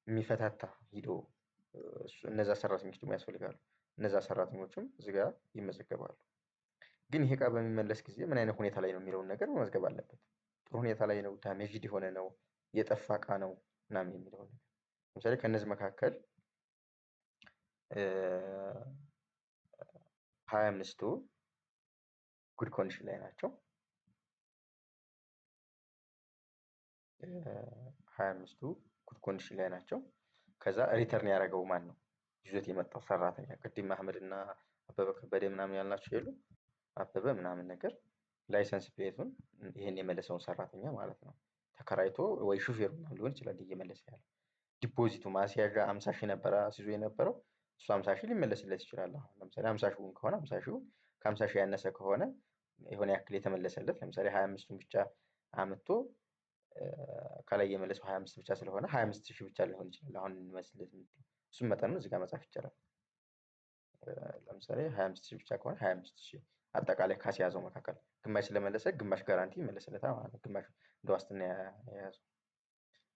የሚፈታታ ሂዶ እነዛ ሰራተኞች ደግሞ ያስፈልጋሉ። እነዛ ሰራተኞችም እዚህ ጋር ይመዘገባሉ። ግን ይሄ እቃ በሚመለስ ጊዜ ምን አይነት ሁኔታ ላይ ነው የሚለውን ነገር መመዝገብ አለበት። ጥሩ ሁኔታ ላይ ነው፣ ዳሜጅድ የሆነ ነው፣ የጠፋ እቃ ነው ምናምን የሚለውን ነገር ለምሳሌ ከእነዚህ መካከል 25ቱ ጉድ ኮንዲሽን ላይ ናቸው። 25ቱ ጉድ ኮንዲሽን ላይ ናቸው። ከዛ ሪተርን ያደረገው ማን ነው? ይዞት የመጣው ሰራተኛ። ቅድም አህመድ እና አበበ ከበደ ምናምን ያልናቸው የሉ አበበ ምናምን ነገር ላይሰንስ ፕሌቱን ይሄን የመለሰውን ሰራተኛ ማለት ነው። ተከራይቶ ወይ ሹፌር ምናምን ሊሆን ይችላል እየመለሰ ያለው። ዲፖዚቱ ማስያዣ 50 ሺህ ነበረ አስይዞ የነበረው እሱ 50 ሺህ ሊመለስለት ይችላል። አሁን ለምሳሌ 50 ሺውን ከሆነ 50 ሺውን ከ50 ሺህ ያነሰ ከሆነ የሆነ ያክል የተመለሰለት ለምሳሌ 25ቱን ብቻ አምጥቶ ከላይ የመለሰው 25 ብቻ ስለሆነ 25 ሺህ ብቻ ሊሆን ይችላል አሁን እንመስለት። እሱም መጠኑ እዚህ ጋር መጻፍ ይቻላል። ለምሳሌ 25 ሺህ ብቻ ከሆነ 25 ሺህ አጠቃላይ ካስያዘው መካከል ግማሽ ስለመለሰ ግማሽ ጋራንቲ ይመለስለታል ማለት ነው። ግማሽ እንደ ዋስትና የያዘው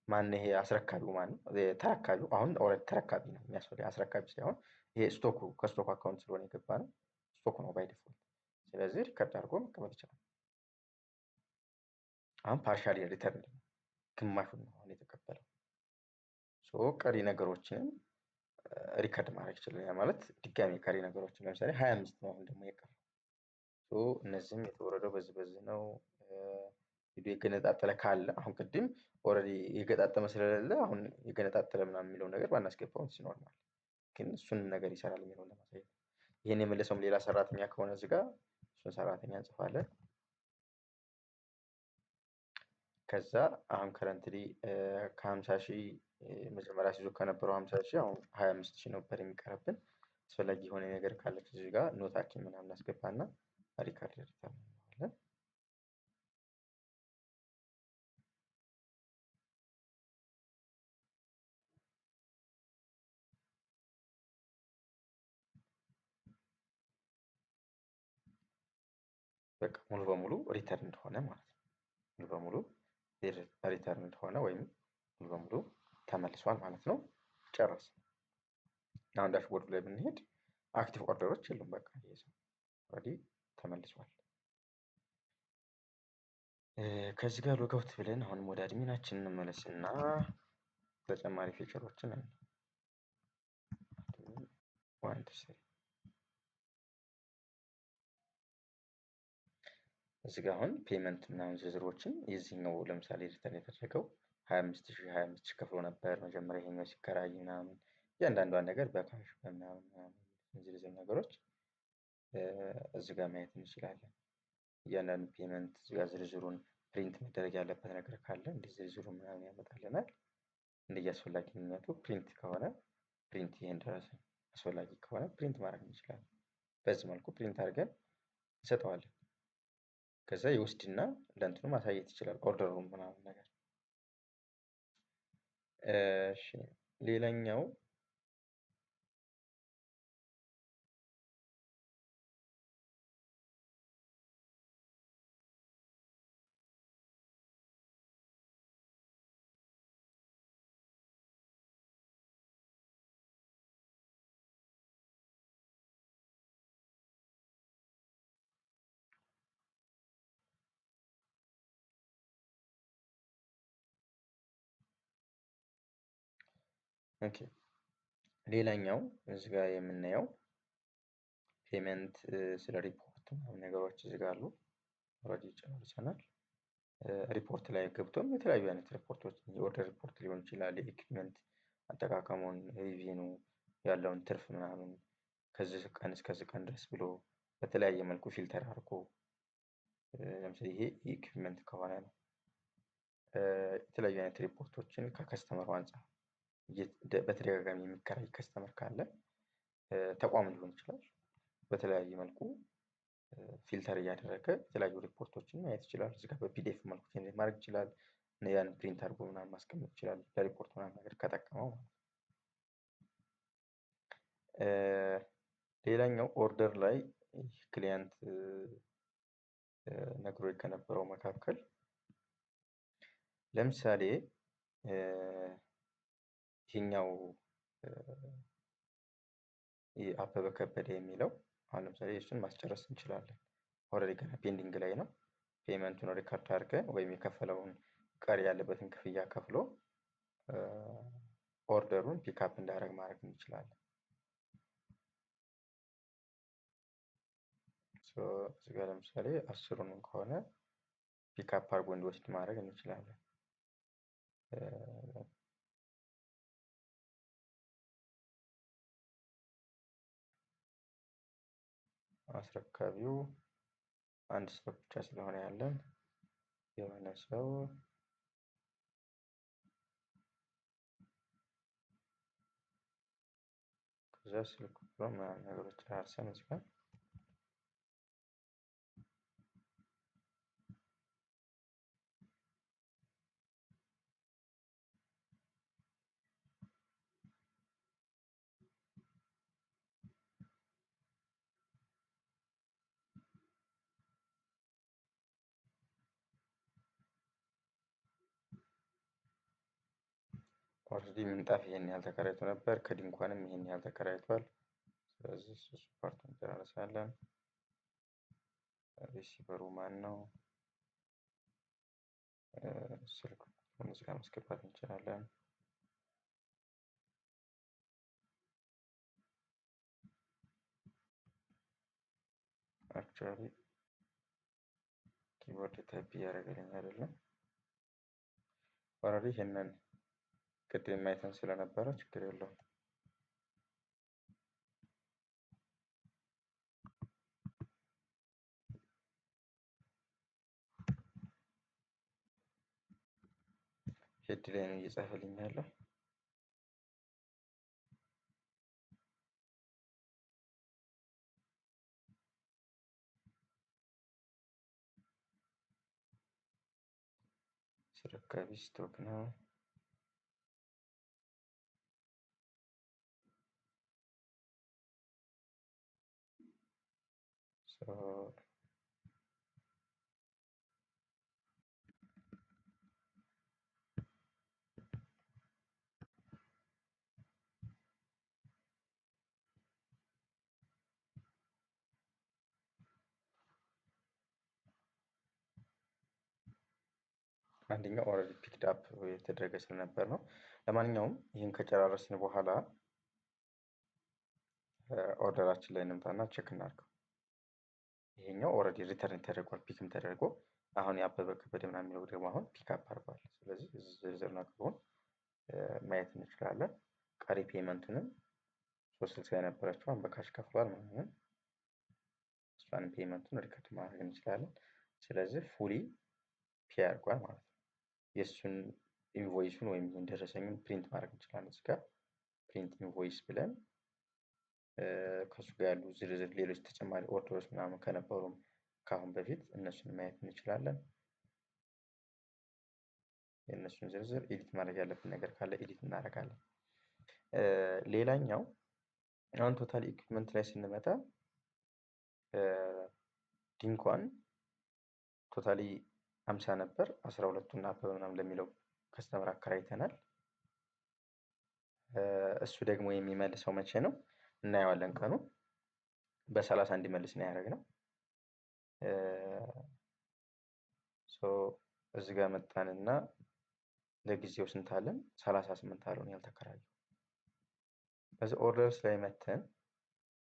ማን ይሄ አስረካቢው ማን ነው? ተረካቢው። አሁን ኦልሬዲ ተረካቢ ነው የሚያስፈልገው፣ አስረካቢ ሳይሆን ይሄ ስቶኩ ከስቶክ አካውንት ስለሆነ የገባ ነው ስቶክ ነው ባይ ዲፎልት። ስለዚህ ሪከርድ አድርጎ መቀመጥ ይችላል። አሁን ፓርሻሊ ሪተርን ግማሹን ነው አሁን የተቀበለው። ሶ ቀሪ ነገሮችን ሪከርድ ማድረግ ይችላል። ያ ማለት ድጋሚ ቀሪ ነገሮችን ለምሳሌ 25 ነው አሁን ደግሞ የቀረው። ሶ እነዚህም የተወረደው በዚህ ነው። ቪዲዮ የገነጣጠለ ካለ አሁን ቅድም ኦልሬዲ የገጣጠመ ስለሌለ አሁን የገነጣጠለ ምናምን የሚለው ነገር ባናስገባው ኖርማል፣ ግን እሱን ነገር ይሰራል የሚለውን ለማሳየት። ይሄን የመለሰውም ሌላ ሰራተኛ ከሆነ እዚህ ጋር እሱን ሰራተኛ እንጽፋለን። ከዛ አሁን ከረንትሊ ከ50 ሺህ መጀመሪያ ሲዞ ከነበረው 50 ሺህ አሁን 25 ሺህ ነበር የሚቀርብን። አስፈላጊ የሆነ ነገር ካለች እዚህ ጋር ኖታችን ምናምን እናስገባና ሪከርድ እናደርጋለን። በቃ ሙሉ በሙሉ ሪተርን እንደሆነ ማለት ነው። ሙሉ በሙሉ ሪተርን እንደሆነ ወይም ሙሉ በሙሉ ተመልሷል ማለት ነው። ጨረስ። አሁን ዳሽቦርድ ላይ ብንሄድ አክቲቭ ኦርደሮች የሉም። በቃ ይሄ ሰው ኦልሬዲ ተመልሷል። ከዚህ ጋር ሎጋውት ብለን አሁንም ወደ አድሚናችን እንመለስና ተጨማሪ ፊቸሮችን እዚህ ጋር አሁን ፔመንት ምናምን ዝርዝሮችን የዚህኛው ለምሳሌ ሪተርን የተደረገው 25,000 ከፍሎ ነበር መጀመሪያ ይሄኛው ሲከራይ ምናምን እያንዳንዷን ነገር በካሽ በምናምን ዝርዝር ነገሮች እዚህ ጋር ማየት እንችላለን። እያንዳንዱ ፔመንት እዚህ ጋር ዝርዝሩን ፕሪንት መደረግ ያለበት ነገር ካለ እንደ ዝርዝሩ ምናምን ያመጣልናል። እንደየአስፈላጊነቱ ፕሪንት ከሆነ ፕሪንት ይሄን ድረስ አስፈላጊ ከሆነ ፕሪንት ማድረግ እንችላለን። በዚህ መልኩ ፕሪንት አድርገን እንሰጠዋለን። ከዛ ይወስድና ለእንትኑ ማሳየት ይችላል ኦርደሩን ምናምን ነገር። እሺ ሌላኛው ኦኬ ሌላኛው እዚህ ጋር የምናየው ፔመንት ስለ ሪፖርት ምናምን ነገሮች እዚህ ጋር አሉ። ኦልሬዲ ጨርሰናል። ሪፖርት ላይ ገብቶም የተለያዩ አይነት ሪፖርቶች የኦርደር ሪፖርት ሊሆን ይችላል፣ የኢኩዊፕመንት አጠቃቀሙን፣ ሪቪኑ ያለውን ትርፍ ምናምን ከዚህ ቀን እስከዚህ ቀን ድረስ ብሎ በተለያየ መልኩ ፊልተር አድርጎ ለምሳሌ ይሄ ኢኩዊፕመንት ከሆነ ነው። የተለያዩ አይነት ሪፖርቶችን ከከስተመሩ አንፃር በተደጋጋሚ የሚከራይ ከስተመር ካለ ተቋም ሊሆን ይችላል። በተለያየ መልኩ ፊልተር እያደረገ የተለያዩ ሪፖርቶችን ማየት ይችላል። እዚህ ጋር በፒዲኤፍ መልኩ ጀነሬት ማድረግ ይችላል። ያን ፕሪንት አድርጎ ምናምን ማስቀመጥ ይችላል ለሪፖርት ምናምን ነገር ከጠቀመው ማለት ነው። ሌላኛው ኦርደር ላይ ክሊያንት ነግሮኝ ከነበረው መካከል ለምሳሌ ይሄኛው አበበ ከበደ የሚለው አሁን ለምሳሌ እሱን ማስጨረስ እንችላለን። ኦልሬዲ ገና ፔንዲንግ ላይ ነው። ፔመንቱን ሪከርድ አድርገን ወይም የከፈለውን ቀሪ ያለበትን ክፍያ ከፍሎ ኦርደሩን ፒክአፕ እንዳደረግ ማድረግ እንችላለን። እዚህ ጋር ለምሳሌ 10ሩንም ከሆነ ፒክአፕ አድርጎ እንዲወስድ ማድረግ እንችላለን። አስረካቢው አንድ ሰው ብቻ ስለሆነ ያለን የሆነ ሰው ከዛ ስልክ ቁጥሩ ምናምን ነገሮች ጨራርሰን እዚህ ጋር ኦልሬዲ ምንጣፍ ይሄን ያህል ተከራይቶ ነበር። ከድንኳንም ይሄን ያህል ተከራይቷል። ስለዚህ እሱ ፓርቱን እንጨርሳለን። ሪሲቨሩ ማን ነው? ስልክ ቁጥሩን እዚህ ጋር ማስገባት እንችላለን። አክቹዋሊ ኪቦርድ ታይፕ እያደረገልኝ አይደለም። ኦልሬዲ ይሄንን ቅድም አይተን ስለነበረ ችግር የለውም። ሄድ ላይ ነው እየጻፈልኝ ያለው። አስረካቢ ስቶክ ነው። አንደኛው ኦልሬዲ ፒክድ አፕ የተደረገ ስለነበር ነው። ለማንኛውም ይህን ከጨራረስን በኋላ ኦርደራችን ላይ እንምጣና ቼክ እናድርገው። ይሄኛው ኦልሬዲ ሪተርን ተደርጓል፣ ፒክም ተደርጎ አሁን የአበበ ከበደ ምናምን የሚለው ደግሞ አሁን ፒክአፕ አድርጓል። ስለዚህ ዝርዝር ነገሩን ማየት እንችላለን። ቀሪ ፔመንቱንም 360 የነበረችውን በካሽ ከፍሏል ማለት ነው። እሷን ፔመንቱን ሪከርድ ማድረግ እንችላለን። ስለዚህ ፉሊ ፔ አድርጓል ማለት ነው። የእሱን ኢንቮይሱን ወይም ደረሰኙን ፕሪንት ማድረግ እንችላለን። እዚህ ጋር ፕሪንት ኢንቮይስ ብለን ከሱ ጋር ያሉ ዝርዝር ሌሎች ተጨማሪ ኦርደሮች ምናምን ከነበሩም ከአሁን በፊት እነሱን ማየት እንችላለን። የእነሱን ዝርዝር ኤዲት ማድረግ ያለብን ነገር ካለ ኤዲት እናደርጋለን። ሌላኛው አሁን ቶታል ኢኩዊፕመንት ላይ ስንመጣ ድንኳን ቶታሊ 50 ነበር፣ 12ቱን አበበ ምናምን ለሚለው ከስተመር አከራይተናል። እሱ ደግሞ የሚመልሰው መቼ ነው እናየዋለን። ቀኑ በ30 እንዲመልስ ነው ያደረግነው። እዚህ ጋር መጣንና ለጊዜው ስንት አለን? 38 አለን ያልተከራየው። በዚህ ኦርደርስ ላይ መተን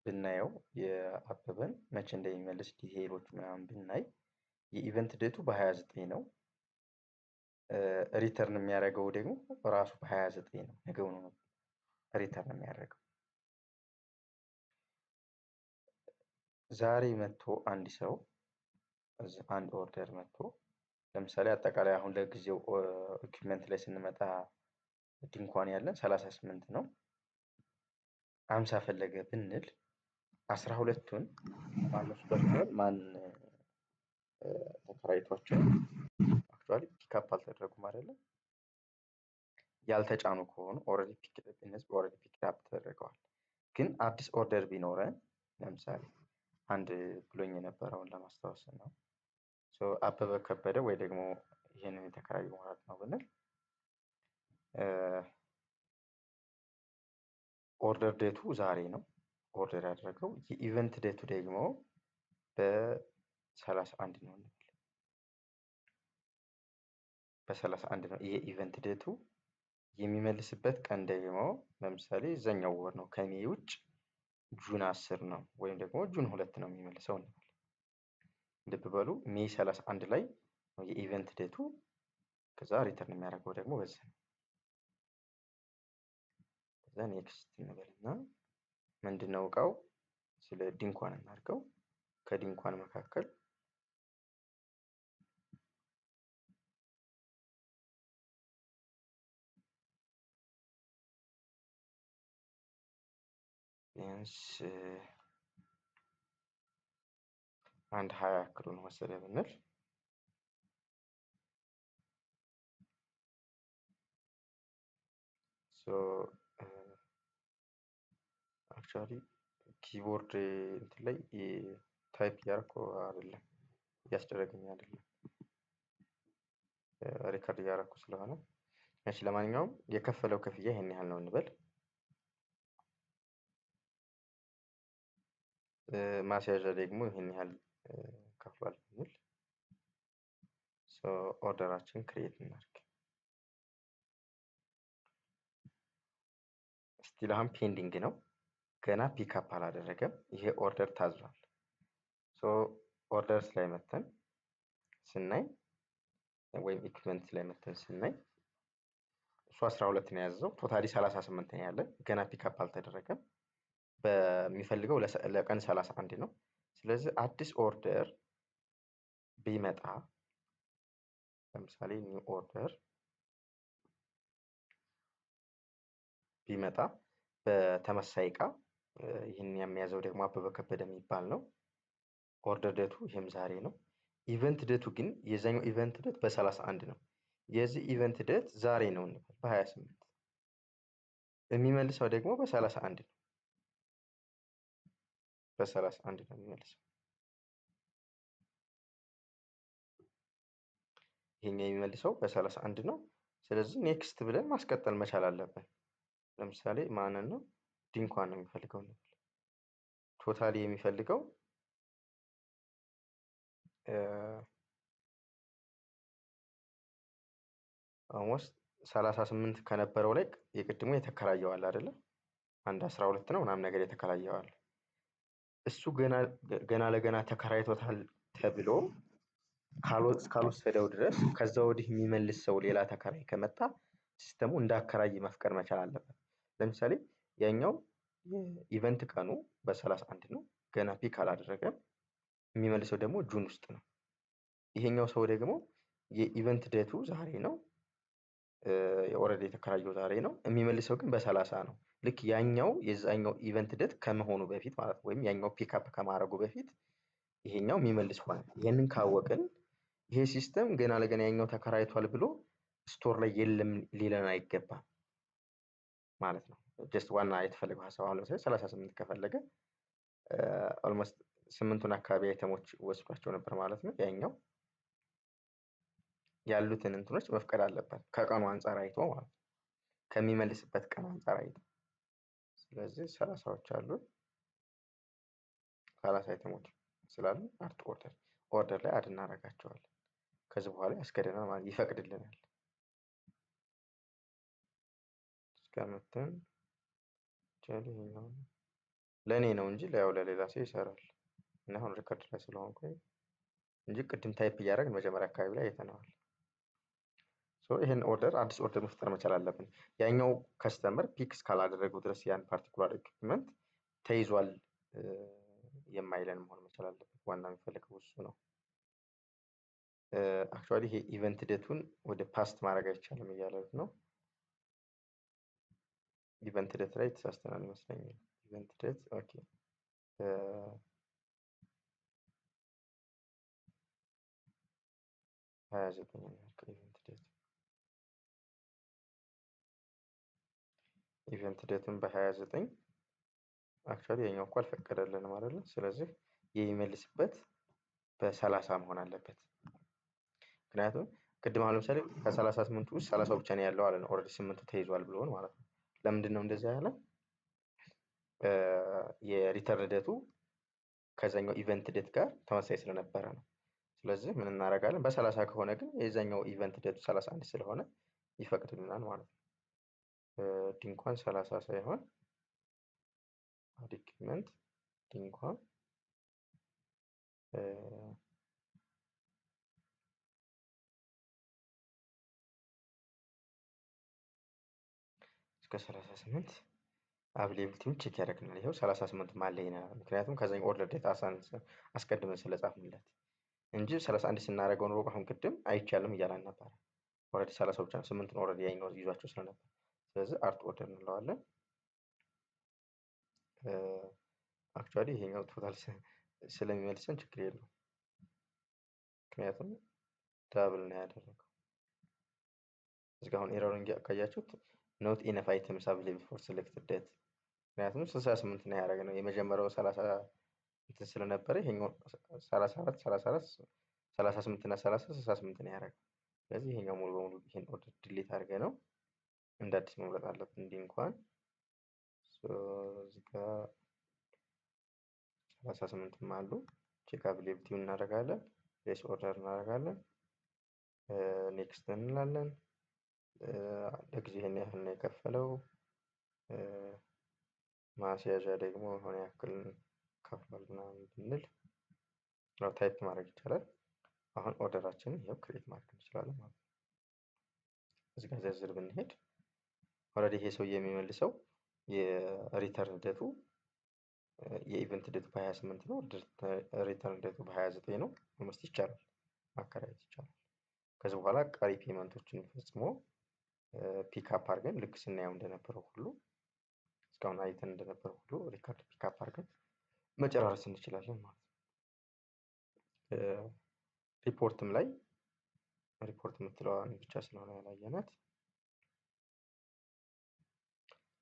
ብናየው የአበበን መቼ እንደሚመልስ ዲቴይሎች ምናምን ብናይ የኢቨንት ዴቱ በ29 ነው። ሪተርን የሚያደርገው ደግሞ ራሱ በ29 ነው። ነገው ነው ሪተርን የሚያደርገው። ዛሬ መጥቶ አንድ ሰው አንድ ኦርደር መጥቶ ለምሳሌ አጠቃላይ አሁን ለጊዜው ኢኩዊፕመንት ላይ ስንመጣ ድንኳን ያለን 38 ነው። 50 ፈለገ ብንል 12ቱን ማን ተከራይቷቸው አክቹአሊ ፒክአፕ አልተደረጉም አይደለም። ያልተጫኑ ከሆኑ ኦልሬዲ ፒክአፕ ተደርገዋል። ግን አዲስ ኦርደር ቢኖረን ለምሳሌ አንድ ብሎኝ የነበረውን ለማስታወስ ነው። አበበ ከበደ ወይ ደግሞ ይሄንን የተከራዩ ማለት ነው ብንል ኦርደር ዴቱ ዛሬ ነው ኦርደር ያደረገው። የኢቨንት ዴቱ ደግሞ በ31 ነው እንበል። በ31 ነው ይሄ ኢቨንት ዴቱ። የሚመልስበት ቀን ደግሞ ለምሳሌ እዛኛው ወር ነው ከሜይ ውጭ ጁን 10 ነው ወይም ደግሞ ጁን 2 ነው የሚመልሰው እንበል። ልብ በሉ ሜይ 31 ላይ ነው የኢቨንት ዴቱ። ከዛ ሪተርን የሚያደርገው ደግሞ በዚህ ነው። ከዛ ኔክስት እንበልና ምንድነው እቃው ስለ ድንኳን እናድርገው። ከድንኳን መካከል ቢያንስ አንድ 20 ያክሉን ወሰደ ብንል አክቹአሊ ኪቦርድ እንትን ላይ ታይፕ እያደረኩ አይደለም፣ እያስደረገኝ አይደለም፣ ሪከርድ እያደረኩ ስለሆነ። እሺ ለማንኛውም የከፈለው ክፍያ ይሄን ያህል ነው እንበል። ማስያዣ ደግሞ ይሄን ያህል ከፍሏል ብንል ኦርደራችን ክሬት እናድርግ። ስቲል አሁን ፔንዲንግ ነው፣ ገና ፒክአፕ አላደረገም። ይሄ ኦርደር ታዟል። ኦርደርስ ላይ መተን ስናይ ወይም ኢኩዊፕመንት ላይ መተን ስናይ እሱ 12 ነው ያዘው፣ ቶታሊ 38 ነው ያለን፣ ገና ፒክአፕ አልተደረገም። በሚፈልገው ለቀን 31 ነው። ስለዚህ አዲስ ኦርደር ቢመጣ ለምሳሌ ኒው ኦርደር ቢመጣ በተመሳሳይ እቃ ይህን የሚያዘው ደግሞ አበበ ከበደ የሚባል ነው። ኦርደር ዴቱ ይሄም ዛሬ ነው። ኢቨንት ዴቱ ግን የዛኛው ኢቨንት ዴት በ31 ነው። የዚህ ኢቨንት ዴት ዛሬ ነው እንበል በ28። የሚመልሰው ደግሞ በ31 ነው። በ31 ነው የሚመልሰው። ይሄኛው የሚመልሰው በ31 ነው። ስለዚህ ኔክስት ብለን ማስቀጠል መቻል አለብን። ለምሳሌ ማንን ነው? ድንኳን ነው የሚፈልገው ነው። ቶታሊ የሚፈልገው ኦልሞስት 38 ከነበረው ላይ የቅድሙ የተከራየው አለ አይደለ? አንድ 12 ነው ምናምን ነገር የተከራየው አለ። እሱ ገና ለገና ተከራይቶታል ተብሎ ካልወሰደው ድረስ ከዛ ወዲህ የሚመልስ ሰው ሌላ ተከራይ ከመጣ ሲስተሙ እንዳከራይ መፍቀድ መቻል አለበት። ለምሳሌ ያኛው የኢቨንት ቀኑ በ31 ነው፣ ገና ፒክ አላደረገም። የሚመልሰው ደግሞ ጁን ውስጥ ነው። ይሄኛው ሰው ደግሞ የኢቨንት ዴቱ ዛሬ ነው፣ ኦልሬዲ የተከራየው ዛሬ ነው። የሚመልሰው ግን በ30 ነው። ልክ ያኛው የዛኛው ኢቨንት ዴት ከመሆኑ በፊት ማለት ነው፣ ወይም ያኛው ፒክአፕ ከማድረጉ በፊት ይሄኛው የሚመልስ ሆነ። ይሄንን ካወቅን ይሄ ሲስተም ገና ለገና ያኛው ተከራይቷል ብሎ ስቶር ላይ የለም ሊለን አይገባም ማለት ነው። ጀስት ዋና የተፈለገው ሀሳብ አሁን ለምሳሌ 38 ከፈለገ ኦልሞስት 8ቱን አካባቢ አይተሞች ወስዷቸው ነበር ማለት ነው። ያኛው ያሉትን እንትኖች መፍቀድ አለበት ከቀኑ አንጻር አይቶ ማለት ነው፣ ከሚመልስበት ቀን አንጻር አይቶ። ስለዚህ 30ዎች አሉ፣ 30 አይተሞች ስላሉ አርት ኦርደር ላይ አድ እናደርጋቸዋለን። ከዚህ በኋላ ያስገደናል ማለት ይፈቅድልናል። እስከመተን ለእኔ ነው እንጂ ያው ለሌላ ሰው ይሰራል። እና አሁን ሪከርድ ላይ ስለሆንኩኝ እንጂ ቅድም ታይፕ እያደረግን መጀመሪያ አካባቢ ላይ አይተነዋል። ይህን ኦርደር አዲስ ኦርደር መፍጠር መቻል አለብን። ያኛው ከስተመር ፒክ እስካላደረገው ድረስ ያን ፓርቲኩላር ኢኩፕመንት ተይዟል የማይለን መሆን መቻል አለበት። ዋና የሚፈልገው እሱ ነው። አክቹዋሊ ይሄ ኢቨንት ዴቱን ወደ ፓስት ማድረግ አይቻልም እያለት ነው። ኢቨንት ዴት ላይ ተሳስተናል ይመስለኛል። ኢቨንት ዴት ኦኬ፣ ኢቨንት ዴቱን በ29 አክቹዋሊ የኛው እኮ አልፈቀደልንም አይደል? ስለዚህ የሚመልስበት በ30 መሆን አለበት። ምክንያቱም ቅድም አሁን ለምሳሌ ከ38 ውስጥ 30 ብቻ ነው ያለው አለን። ኦልሬዲ 8ቱ ተይዟል ብሎን ማለት ነው። ለምንድን ነው እንደዛ ያለ? የሪተርን ዴቱ ከዛኛው ኢቨንት ዴት ጋር ተመሳሳይ ስለነበረ ነው። ስለዚህ ምን እናደርጋለን? በ30 ከሆነ ግን የዛኛው ኢቨንት ዴቱ 31 ስለሆነ ይፈቅድልናል ማለት ነው። ድንኳን 30 ሳይሆን ዶክመንት ድንኳን እስከ 38 አቬሌብሊቲውን ቼክ ያደርግናል። ይኸው 38 ማለኝ ነው። ምክንያቱም ከዛኛው ኦርደር ዴት አስቀድመን ስለጻፍንለት እንጂ 31 ስናደርገው ኖሮ አሁን ቅድም አይቻልም እያለን ነበር። ኦልሬዲ 30 ብቻ 8ን ኦልሬዲ ያኛው ይዟቸው ስለነበር፣ ስለዚህ አርት ኦርደር እንለዋለን። አክቹዋሊ ይሄኛው ቶታል ስለሚመልሰን ችግር የለው፣ ምክንያቱም ዳብል ነው ያደረገው። እዚህ ጋር አሁን ኤረሩን ካያችሁት ኖት ኢነፍ አይተምስ አቬሌብል ፎር ሴሌክትድ ዴት፣ ምክንያቱም 68 ነው ያደረግነው። የመጀመሪያው 30 እንትን ስለነበረ ይሄኛው 34 34 38 እና 30 68 ነው ያደረገው። ስለዚህ ይሄኛው ሙሉ በሙሉ ይሄን ኦርደር ዲሊት አድርገ ነው እንደ አዲስ መምረጥ አለብን። እንዲህ እንኳን እዚህ ጋር 38ም አሉ። ቼክ አቬሌብሊቲውን እናደርጋለን፣ ፕሌስ ኦርደር እናደርጋለን፣ ኔክስት እንላለን። ለጊዜ ይሄን ያህል ነው የከፈለው፣ ማስያዣ ደግሞ የሆነ ያክል ከፍሏል ምናምን ብንል ያው ታይፕ ማድረግ ይቻላል። አሁን ኦርደራችንን ይሄው ክሬት ማድረግ እንችላለን ማለት ነው። እዚህ ጋር ዝርዝር ብንሄድ ኦልሬዲ ይሄ ሰው የሚመልሰው የሪተርን ዴቱ የኢቨንት ዴቱ በ28 ነው፣ ሪተርን ዴቱ በ29 ነው። ኦልሞስት ይቻላል፣ ማከራየት ይቻላል። ከዚህ በኋላ ቀሪ ፔመንቶችን ፈጽሞ ፒክአፕ አድርገን ልክ ስናየው እንደነበረው ሁሉ እስካሁን አይተን እንደነበረው ሁሉ ሪከርድ ፒክአፕ አድርገን መጨራረስ እንችላለን ማለት ነው። ሪፖርትም ላይ ሪፖርት የምትለዋን ብቻ ስለሆነ ያላየናት፣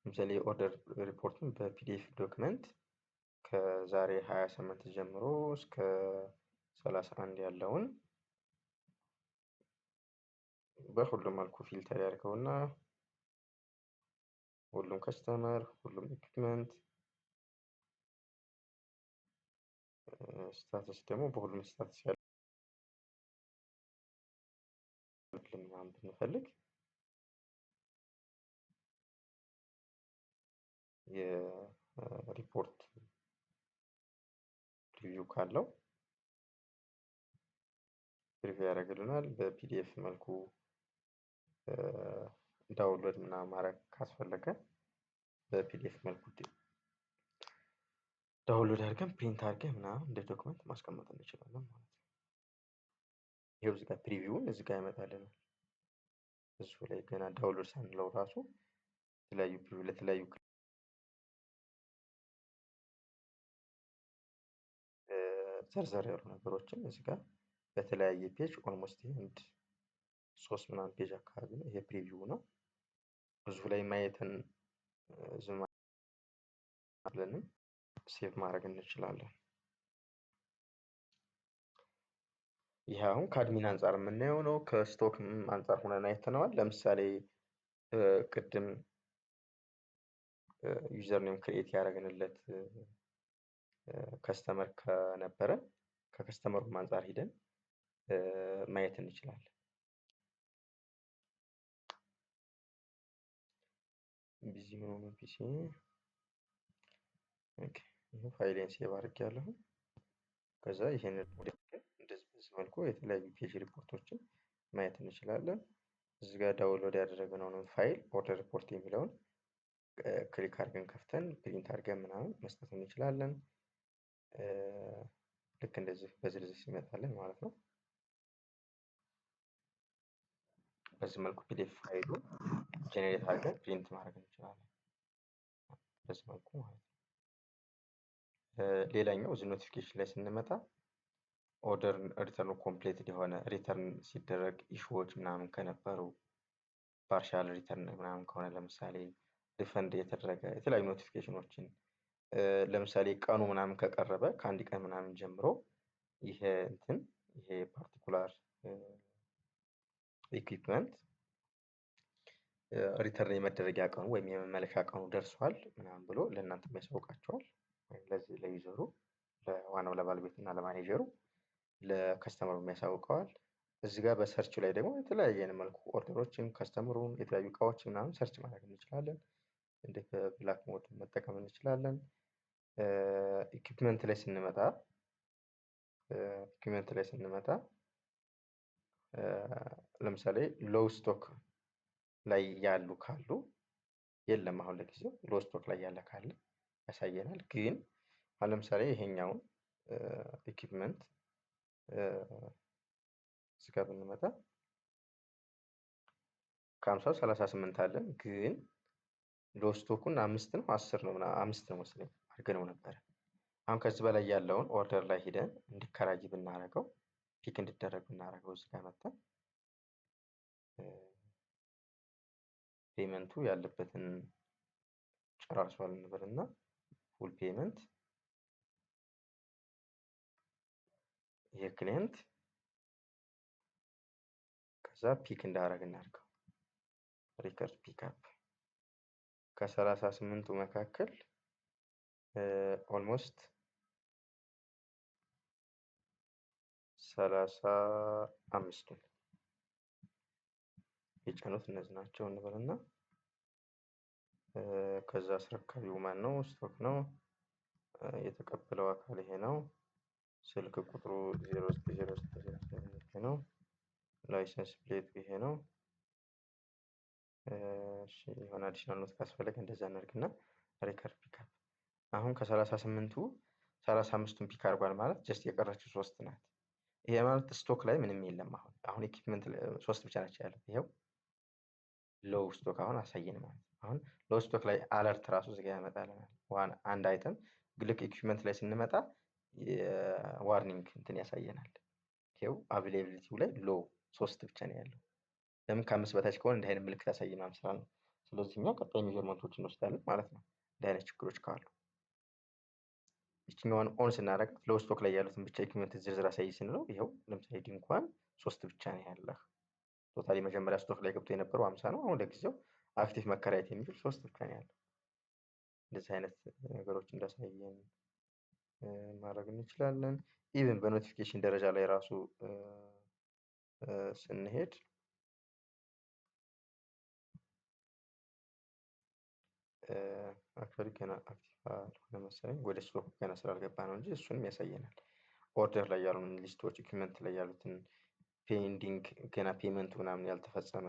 ለምሳሌ ኦርደር ሪፖርትን በፒዲኤፍ ዶክመንት ከዛሬ 28 ጀምሮ እስከ 31 ያለውን በሁሉም መልኩ ፊልተር ያድርገውና ሁሉም ከስተመር፣ ሁሉም ኢኩፕመንት፣ ስታተስ ደግሞ በሁሉም ስታተስ ያለ ምናምን ብንፈልግ የሪፖርት ፕሪቪው ካለው ፕሪቪው ያደርግልናል። በፒዲኤፍ መልኩ ዳውንሎድ ምናምን ማድረግ ካስፈለገ በፒዲኤፍ መልኩ ዳውንሎድ አድርገን ፕሪንት አድርገን ምናምን እንደ ዶክመንት ማስቀመጥ እንችላለን ማለት ነው። ይሄው እዚህ ጋር ፕሪቪውን እዚህ ጋር ያመጣልናል። እሱ ላይ ገና ዳውንሎድ ሳንለው ራሱ የተለያዩ ፕሪቪው ለተለያዩ ዘርዘር ያሉ ነገሮችን እዚህ ጋር በተለያየ ፔጅ ኦልሞስት አንድ 3 ምናምን ፔጅ አካባቢ ነው። ይሄ ፕሪቪው ነው። ብዙ ላይ ማየትን ዝም ብለንም ሴቭ ማድረግ እንችላለን። ይሄ አሁን ከአድሚን አንጻር የምናየው ነው። ከስቶክ አንጻር ሆነን አይተነዋል። ለምሳሌ ቅድም ዩዘር ኔም ክሬት ያደረግንለት ከስተመር ከነበረ ከከስተመሩ አንጻር ሂደን ማየት እንችላለን። ቢዚ ሆኖ ፒሲ ኦኬ፣ ይሄ ፋይሌን ሴቭ አድርጌያለሁ። ከዛ ይሄንን እንደዚህ መልኩ የተለያዩ ፔጅ ሪፖርቶችን ማየት እንችላለን። እዚህ ጋር ዳውንሎድ ያደረግነውን ፋይል ኦርደር ሪፖርት የሚለውን ክሊክ አድርገን ከፍተን ፕሪንት አድርገን ምናምን መስጠት እንችላለን። ልክ እንደዚህ በዝርዝር ይመጣልን ማለት ነው። በዚህ መልኩ ፒዲኤፍ ፋይሉ ጄኔሬት አድርገን ፕሪንት ማድረግ እንችላለን። በዚህ መልኩ ማለት ነው። ሌላኛው እዚህ ኖቲፊኬሽን ላይ ስንመጣ ኦርደር ሪተርኑ ኮምፕሌትድ የሆነ ሪተርን ሲደረግ ኢሹዎች ምናምን ከነበሩ ፓርሻል ሪተርን ምናምን ከሆነ ለምሳሌ ሪፈንድ የተደረገ የተለያዩ ኖቲፊኬሽኖችን ለምሳሌ ቀኑ ምናምን ከቀረበ ከአንድ ቀን ምናምን ጀምሮ ይሄ ፓርቲኩላር ኢኩዊፕመንት ሪተርን የመደረጊያ ቀኑ ወይም የመመለሻ ቀኑ ደርሷል ምናምን ብሎ ለእናንተ ያሳውቃቸዋል። ለዚህ ለዩዘሩ ለዋናው ለባለቤቱ እና ለማኔጀሩ ለከስተመሩ የሚያሳውቀዋል። እዚህ ጋር በሰርች ላይ ደግሞ የተለያየ መልኩ ኦርደሮችን ከስተመሩን የተለያዩ እቃዎችን ምናምን ሰርች ማድረግ እንችላለን። እንደ በብላክ ሞድ መጠቀም እንችላለን። ኢኩዊፕመንት ላይ ስንመጣ ለምሳሌ ሎው ስቶክ ላይ ያሉ ካሉ የለም አሁን ለጊዜው ሎው ስቶክ ላይ ያለ ካለ ያሳየናል። ግን አሁን ለምሳሌ ይሄኛውን ኢኩዊፕመንት እዚህ ጋር ብንመጣ ከ50 38 አለን ግን ሎው ስቶኩን 5 ነው 10 ነው 5 ነው መሰለኝ አድርገነው ነበር። አሁን ከዚህ በላይ ያለውን ኦርደር ላይ ሂደን እንዲከራይ ብናደርገው ፒክ እንዲደረግ ብናደርገው እዚህ ጋር መጣን ፔመንቱ ያለበትን ጨራርሷል እንበልና ፉል ፔመንት ይሄ ክሊየንት ከዛ ፒክ እንዳደረግ እናድርገው ሪከርድ ፒክአፕ ከ38ቱ መካከል ኦልሞስት 35ቱን የጫኑት እነዚህ ናቸው እንበልና ከዛ አስረካቢው ማን ነው? ስቶክ ነው። የተቀበለው አካል ይሄ ነው። ስልክ ቁጥሩ 0909 ነው። ላይሰንስ ፕሌቱ ይሄ ነው። እሺ የሆነ አዲሽናል ኖት ካስፈለገ እንደዛ እናድርግና ሪከርድ ፒክአፕ አሁን ከ38ቱ 35ቱን ፒክ አድርጓል ማለት ጀስት የቀረችው 3 ናት። ይሄ ማለት ስቶክ ላይ ምንም የለም። አሁን ኢኩዊፕመንት 3 ብቻ ናቸው ያሉት። ይሄው ሎው ስቶክ አሁን አሳየን ማለት ነው። አሁን ሎው ስቶክ ላይ አለርት ራሱ እዚህ ጋር ያመጣልናል። አንድ አይተም ግልክ ኢኩዊፕመንት ላይ ስንመጣ ዋርኒንግ እንትን ያሳየናል። ይሄው አቬሌቢሊቲው ላይ ሎው 3 ብቻ ነው ያለው። ለምን ከ5 በታች ከሆነ እንዲህ አይነት ምልክት ያሳየን ማለት ነው። ስለዚህ እኛ ቀጣይ ሜዠርመንቶችን እንወስዳለን ማለት ነው። እንዲህ አይነት ችግሮች ካሉ ይችኛዋን ኦን ስናደርግ ሎው ስቶክ ላይ ያሉትን ብቻ ኢኩዊፕመንት ዝርዝር አሳይ ስንለው ይሄው ለምሳሌ ድንኳን 3 ብቻ ነው ያለው። ቶታሊ መጀመሪያ ስቶክ ላይ ገብቶ የነበረው 50 ነው። አሁን ለጊዜው አክቲቭ መከራየት የሚችል 3 ብቻ ነው ያለው። እንደዚህ አይነት ነገሮች እንዳሳየን ማድረግ እንችላለን። ኢቭን በኖቲፊኬሽን ደረጃ ላይ ራሱ ስንሄድ አክቹዋሊ ገና አክቲቭ ካልሆነ መሰለኝ ወደ እሱ ገና ስላልገባ ነው እንጂ እሱንም ያሳየናል። ኦርደር ላይ ያሉን ሊስቶች፣ ኢኩመንት ላይ ያሉትን ፔንዲንግ ገና ፔመንቱ ምናምን ያልተፈጸመ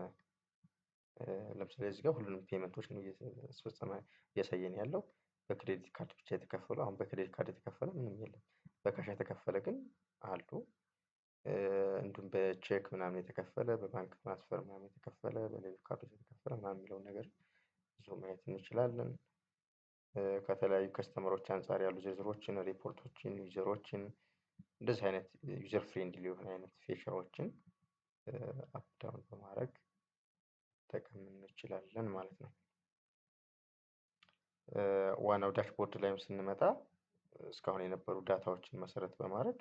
ለምሳሌ እዚህ ጋር ሁሉንም ፔመንቶች ነው እያስፈጸመ እያሳየን ያለው። በክሬዲት ካርድ ብቻ የተከፈሉ አሁን በክሬዲት ካርድ የተከፈለ ምንም የለም። በካሽ የተከፈለ ግን አሉ። እንዲሁም በቼክ ምናምን የተከፈለ፣ በባንክ ትራንስፈር ምናምን የተከፈለ፣ በሌሎች ካርዶች የተከፈለ ምናምን የሚለውን ነገር ብዙ ማየት እንችላለን። ከተለያዩ ከስተመሮች አንጻር ያሉ ዝርዝሮችን፣ ሪፖርቶችን፣ ዩዘሮችን እንደዚህ አይነት ዩዘር ፍሬንድሊ የሆነ አይነት ፌቸሮችን አፕ ዳውን በማድረግ መጠቀም እንችላለን ማለት ነው። ዋናው ዳሽቦርድ ላይም ስንመጣ እስካሁን የነበሩ ዳታዎችን መሰረት በማድረግ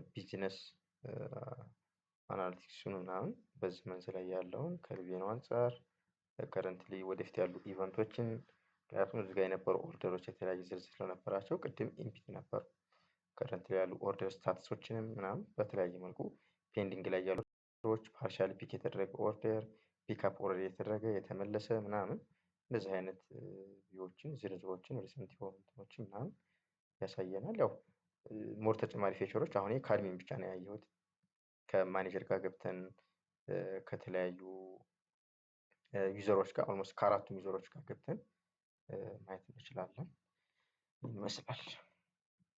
ቢዝነስ አናሊቲክሱን ምናምን በዚህ መንዝ ላይ ያለውን ከሪቬኑ አንጻር ከረንትሊ ወደፊት ያሉ ኢቨንቶችን ምክንያቱም እዚህ ጋር የነበሩ ኦርደሮች የተለያየ ዝርዝር ስለነበራቸው ቅድም ኢምፒቲ ነበሩ። ከረንትሊ ያሉ ኦርደር ስታትሶችንም ምናምን በተለያየ መልኩ ፔንዲንግ ላይ ያሉ ኦርደሮች፣ ፓርሻሊ ፒክ የተደረገ ኦርደር፣ ፒክአፕ ኦርደር የተደረገ የተመለሰ ምናምን እንደዚህ አይነት ቪዎችን ዝርዝሮችን ሪሰንት የሆኑ እንትኖችን ምናምን ያሳየናል። ያው ሞር ተጨማሪ ፌቸሮች አሁን ከአድሚን ብቻ ነው ያየሁት። ከማኔጀር ጋር ገብተን ከተለያዩ ዩዘሮች ጋር ኦልሞስት ከአራቱም ዩዘሮች ጋር ገብተን ማየት እንችላለን ይመስላል።